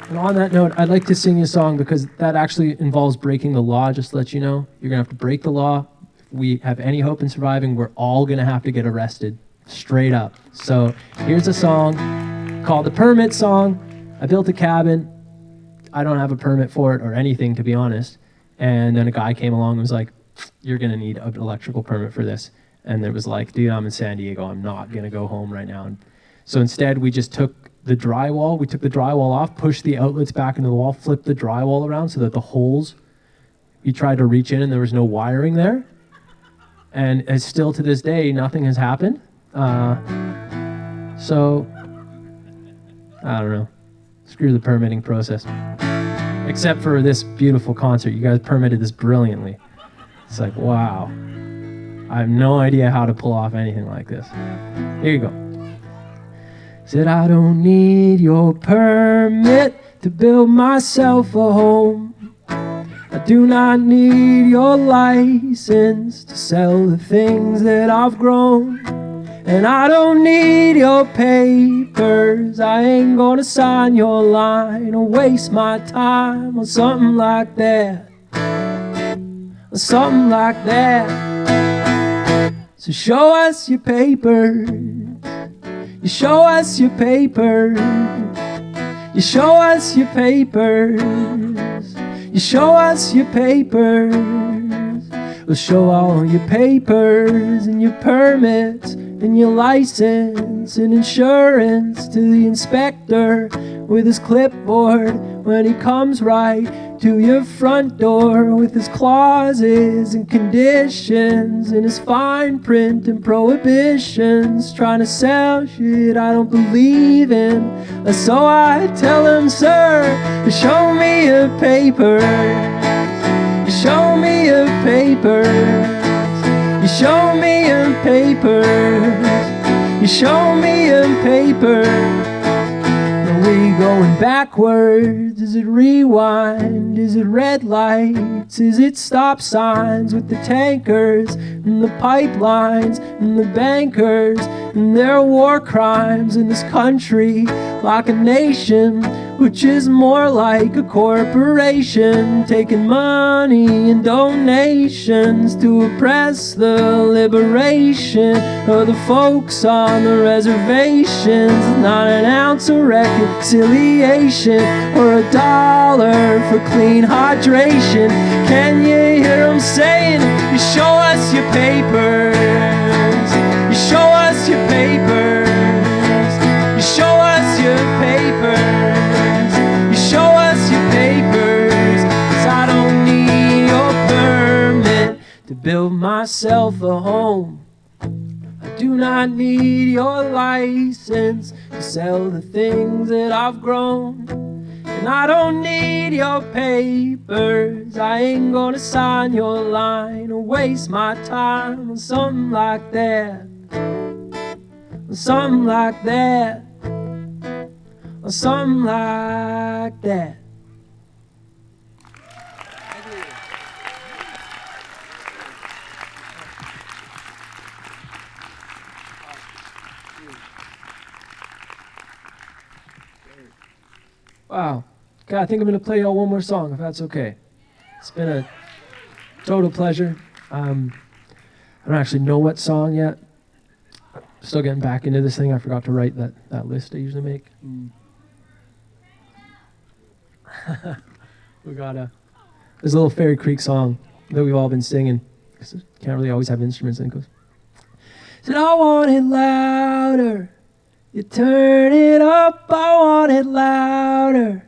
And on that note, I'd like to sing you a song, because that actually involves breaking the law, just to let you know. You're going to have to break the law. If we have any hope in surviving, we're all going to have to get arrested, straight up. So here's a song called The Permit Song. I built a cabin. I don't have a permit for it or anything, to be honest. And then a guy came along and was like, you're going to need an electrical permit for this. And it was like, dude, I'm in San Diego. I'm not going to go home right now. And so instead, we just took the drywall. We took the drywall off, pushed the outlets back into the wall, flipped the drywall around so that the holes, we tried to reach in and there was no wiring there. And as still to this day, nothing has happened. So, I don't know. Screw the permitting process. Except for this beautiful concert. You guys permitted this brilliantly. It's like, wow. I have no idea how to pull off anything like this. Here you go. Said, I don't need your permit to build myself a home. I do not need your license to sell the things that I've grown. And I don't need your papers. I ain't gonna sign your line or waste my time on something like that. Or something like that. So show us your papers. You show us your papers. You show us your papers. You show us your papers. We'll show all your papers and your permits and your license and insurance to the inspector with his clipboard when he comes right to your front door with his clauses and conditions and his fine print and prohibitions, trying to sell shit I don't believe in. So I tell him, sir, show me your papers. You show me your papers. You show me your papers. You show me your papers. Are we going backwards? Is it rewind? Is it red lights? Is it stop signs with the tankers and the pipelines and the bankers and their war crimes in this country? Like a nation which is more like a corporation taking money and donations to oppress the liberation of the folks on the reservations. Not an ounce of reconciliation or $1 for clean hydration. Can you hear them saying, you show us your papers, you show us your papers, you show us your papers, you show us your papers, 'cause I don't need your permit to build myself a home. I do not need your license to sell the things that I've grown. And I don't need your papers, I ain't gonna sign your line or waste my time on something like that, on something like that, on something like that. Wow. Okay, I think I'm going to play y'all one more song, if that's okay. It's been a total pleasure. I don't actually know what song yet. I'm still getting back into this thing. I forgot to write that list I usually make. We got there's a little Fairy Creek song that we've all been singing. Can't really always have instruments, and it goes, said, I want it louder. You turn it up, I want it louder.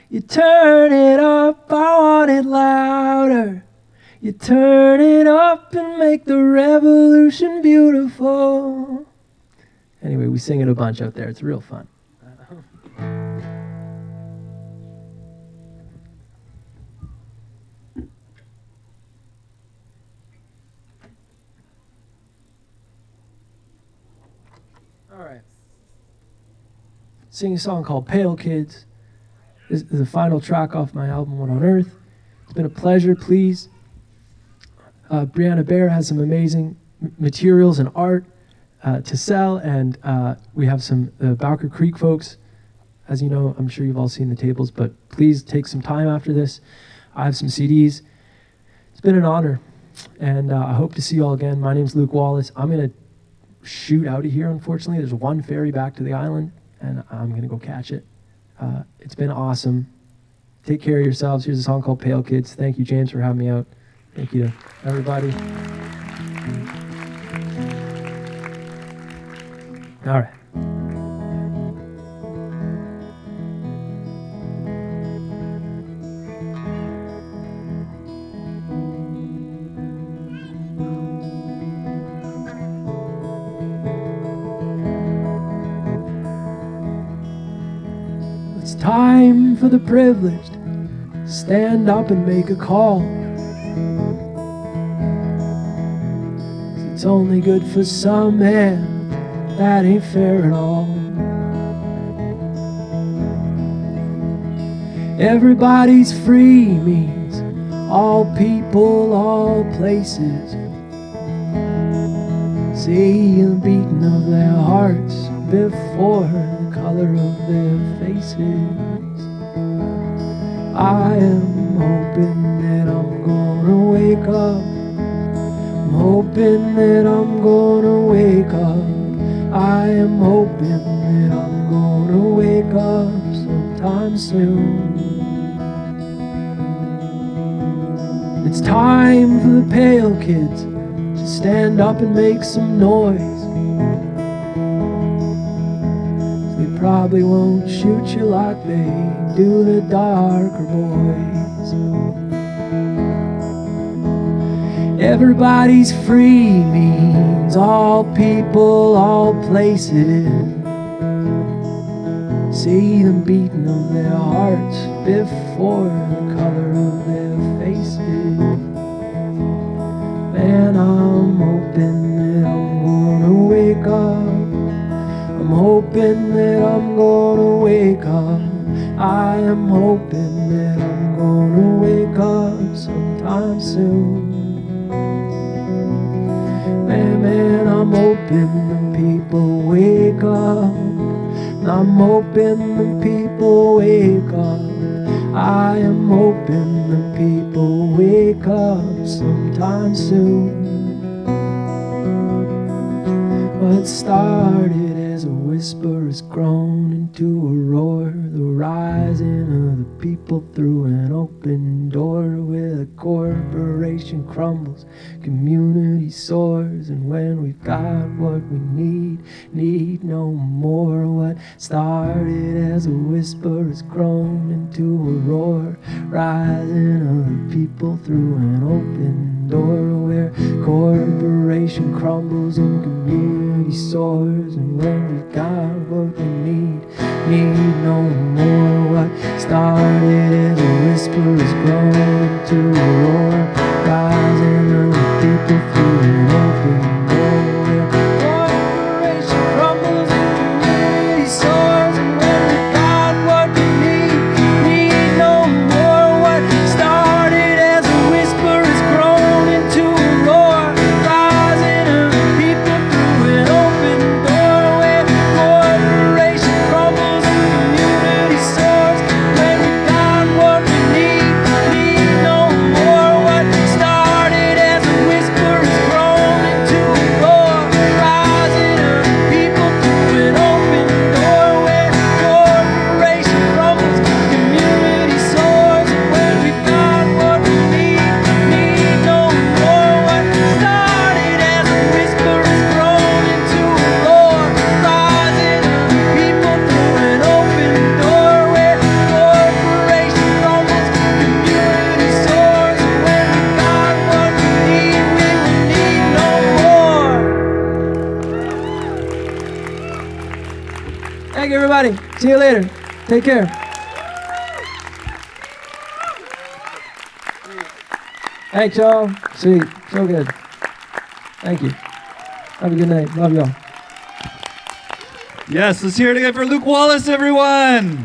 You turn it up, I want it louder. You turn it up and make the revolution beautiful. Anyway, we sing it a bunch out there. It's real fun. All right. Sing a song called Pale Kids. This is the final track off my album, What on Earth. It's been a pleasure. Please, Brianna Bear has some amazing materials and art to sell, and we have some Bowker Creek folks. As you know, I'm sure you've all seen the tables, but please take some time after this. I have some CDs. It's been an honor, and I hope to see you all again. My name's Luke Wallace. I'm going to shoot out of here, unfortunately. There's one ferry back to the island, and I'm going to go catch it. It's been awesome. Take care of yourselves. Here's a song called Pale Kids. Thank you, James, for having me out. Thank you to everybody. All right. It's time for the privileged to stand up and make a call. 'Cause it's only good for some, man. That ain't fair at all. Everybody's free means all people, all places. See the beating of their hearts before the color of their faces. I am hoping that I'm gonna wake up. I'm hoping that I'm gonna wake up. I am hoping that I'm gonna wake up sometime soon. It's time for the pale kids to stand up and make some noise. They probably won't shoot you like they do the darker boys. Everybody's free means all people, all places. See them beating of their hearts before the color of their faces. Man, I'm hoping that I'm gonna wake up. I'm hoping that I'm gonna wake up. I am hoping that I'm gonna wake up sometime soon. Man, I'm hoping the people wake up. I'm hoping the people wake up. I am hoping the people wake up sometime soon. What started as a whisper has grown into a roar. The rising of the people through an open door. Where the corporation crumbles, community soars. And when we've got what we need no more. What started as a whisper has grown into a roar. Rising of the people through an open door. Where corporation crumbles and community soars. And when we've got what we need no more. What started as a whisper has grown into a roar. Rising of the people through an open door. Where corporation crumbles and community soars. And when we've got what we need no more. What started as a whisper has grown into a roar. Rising of the people through an open door. Where corporation crumbles and community soars. When we've got what we need no more. What started as a whisper has grown into a roar. Rising of the people through an open door. Where corporation crumbles, community soars. And when we've got what we need no more. What started as a whisper has grown into a roar. Rising of the people through an open door. Where corporation crumbles, community soars. And when we've got what we will need no more. Thank you, everybody. See you later. Take care. Thanks, y'all. Sweet. So good. Thank you. Have a good night. Love y'all. Yes, let's hear it again for Luke Wallace, everyone.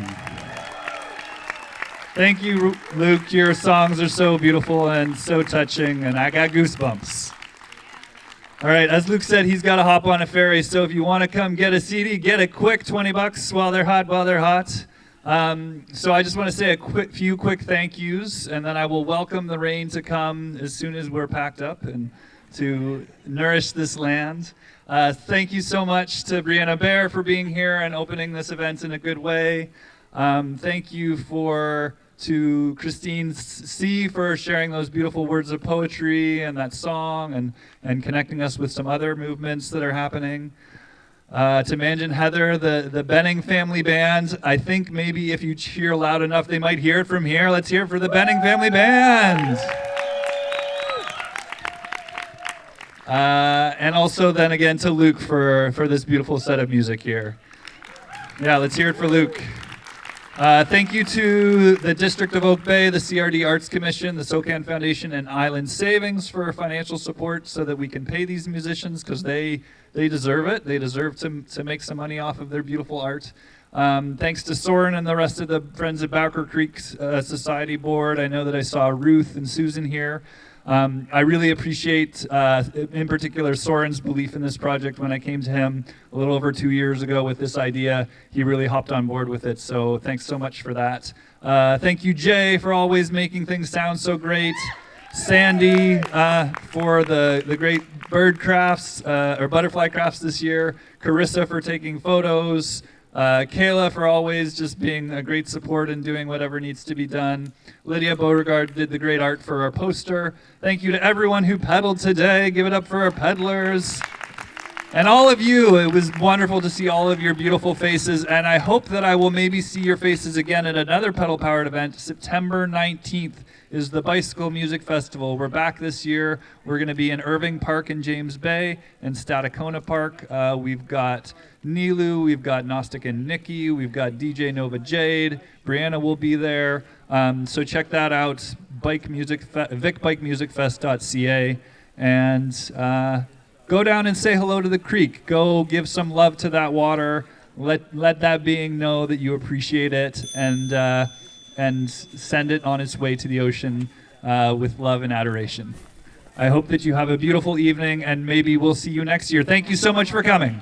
Thank you, Luke. Your songs are so beautiful and so touching, and I got goosebumps. All right, as Luke said, he's got to hop on a ferry, so if you want to come get a CD, get it quick, $20 while they're hot. So I just want to say a few quick thank yous, and then I will welcome the rain to come as soon as we're packed up and to nourish this land. Thank you so much to Brianna Bear for being here and opening this event in a good way. Thank you to Christine C. for sharing those beautiful words of poetry and that song and connecting us with some other movements that are happening. To Manj and Heather, the Benning family band. I think maybe if you cheer loud enough, they might hear it from here. Let's hear it for the Benning family band. And also then again to Luke for this beautiful set of music here. Yeah, let's hear it for Luke. Thank you to the District of Oak Bay, the CRD Arts Commission, the SOCAN Foundation, and Island Savings for financial support so that we can pay these musicians because they deserve it. They deserve to make some money off of their beautiful art. Thanks to Soren and the rest of the Friends of Bowker Creek Society Board. I know that I saw Ruth and Susan here. I really appreciate, in particular, Soren's belief in this project. When I came to him a little over 2 years ago with this idea, he really hopped on board with it, so thanks so much for that. Thank you, Jay, for always making things sound so great. Sandy, for the great bird crafts, or butterfly crafts this year. Carissa for taking photos. Kayla for always just being a great support and doing whatever needs to be done. Lydia Beauregard did the great art for our poster. Thank you to everyone who pedaled today. Give it up for our peddlers. And all of you, it was wonderful to see all of your beautiful faces, and I hope that I will maybe see your faces again at another Pedal Powered event. September 19th is the Bicycle Music Festival. We're back this year. We're going to be in Irving Park in James Bay and Stadacona Park. We've got Nilu, we've got Gnostic and Nikki, we've got DJ Nova Jade, Brianna will be there. So check that out, vicbikemusicfest.ca, and go down and say hello to the creek. Go give some love to that water. Let that being know that you appreciate it, and send it on its way to the ocean with love and adoration. I hope that you have a beautiful evening, and maybe we'll see you next year. Thank you so much for coming.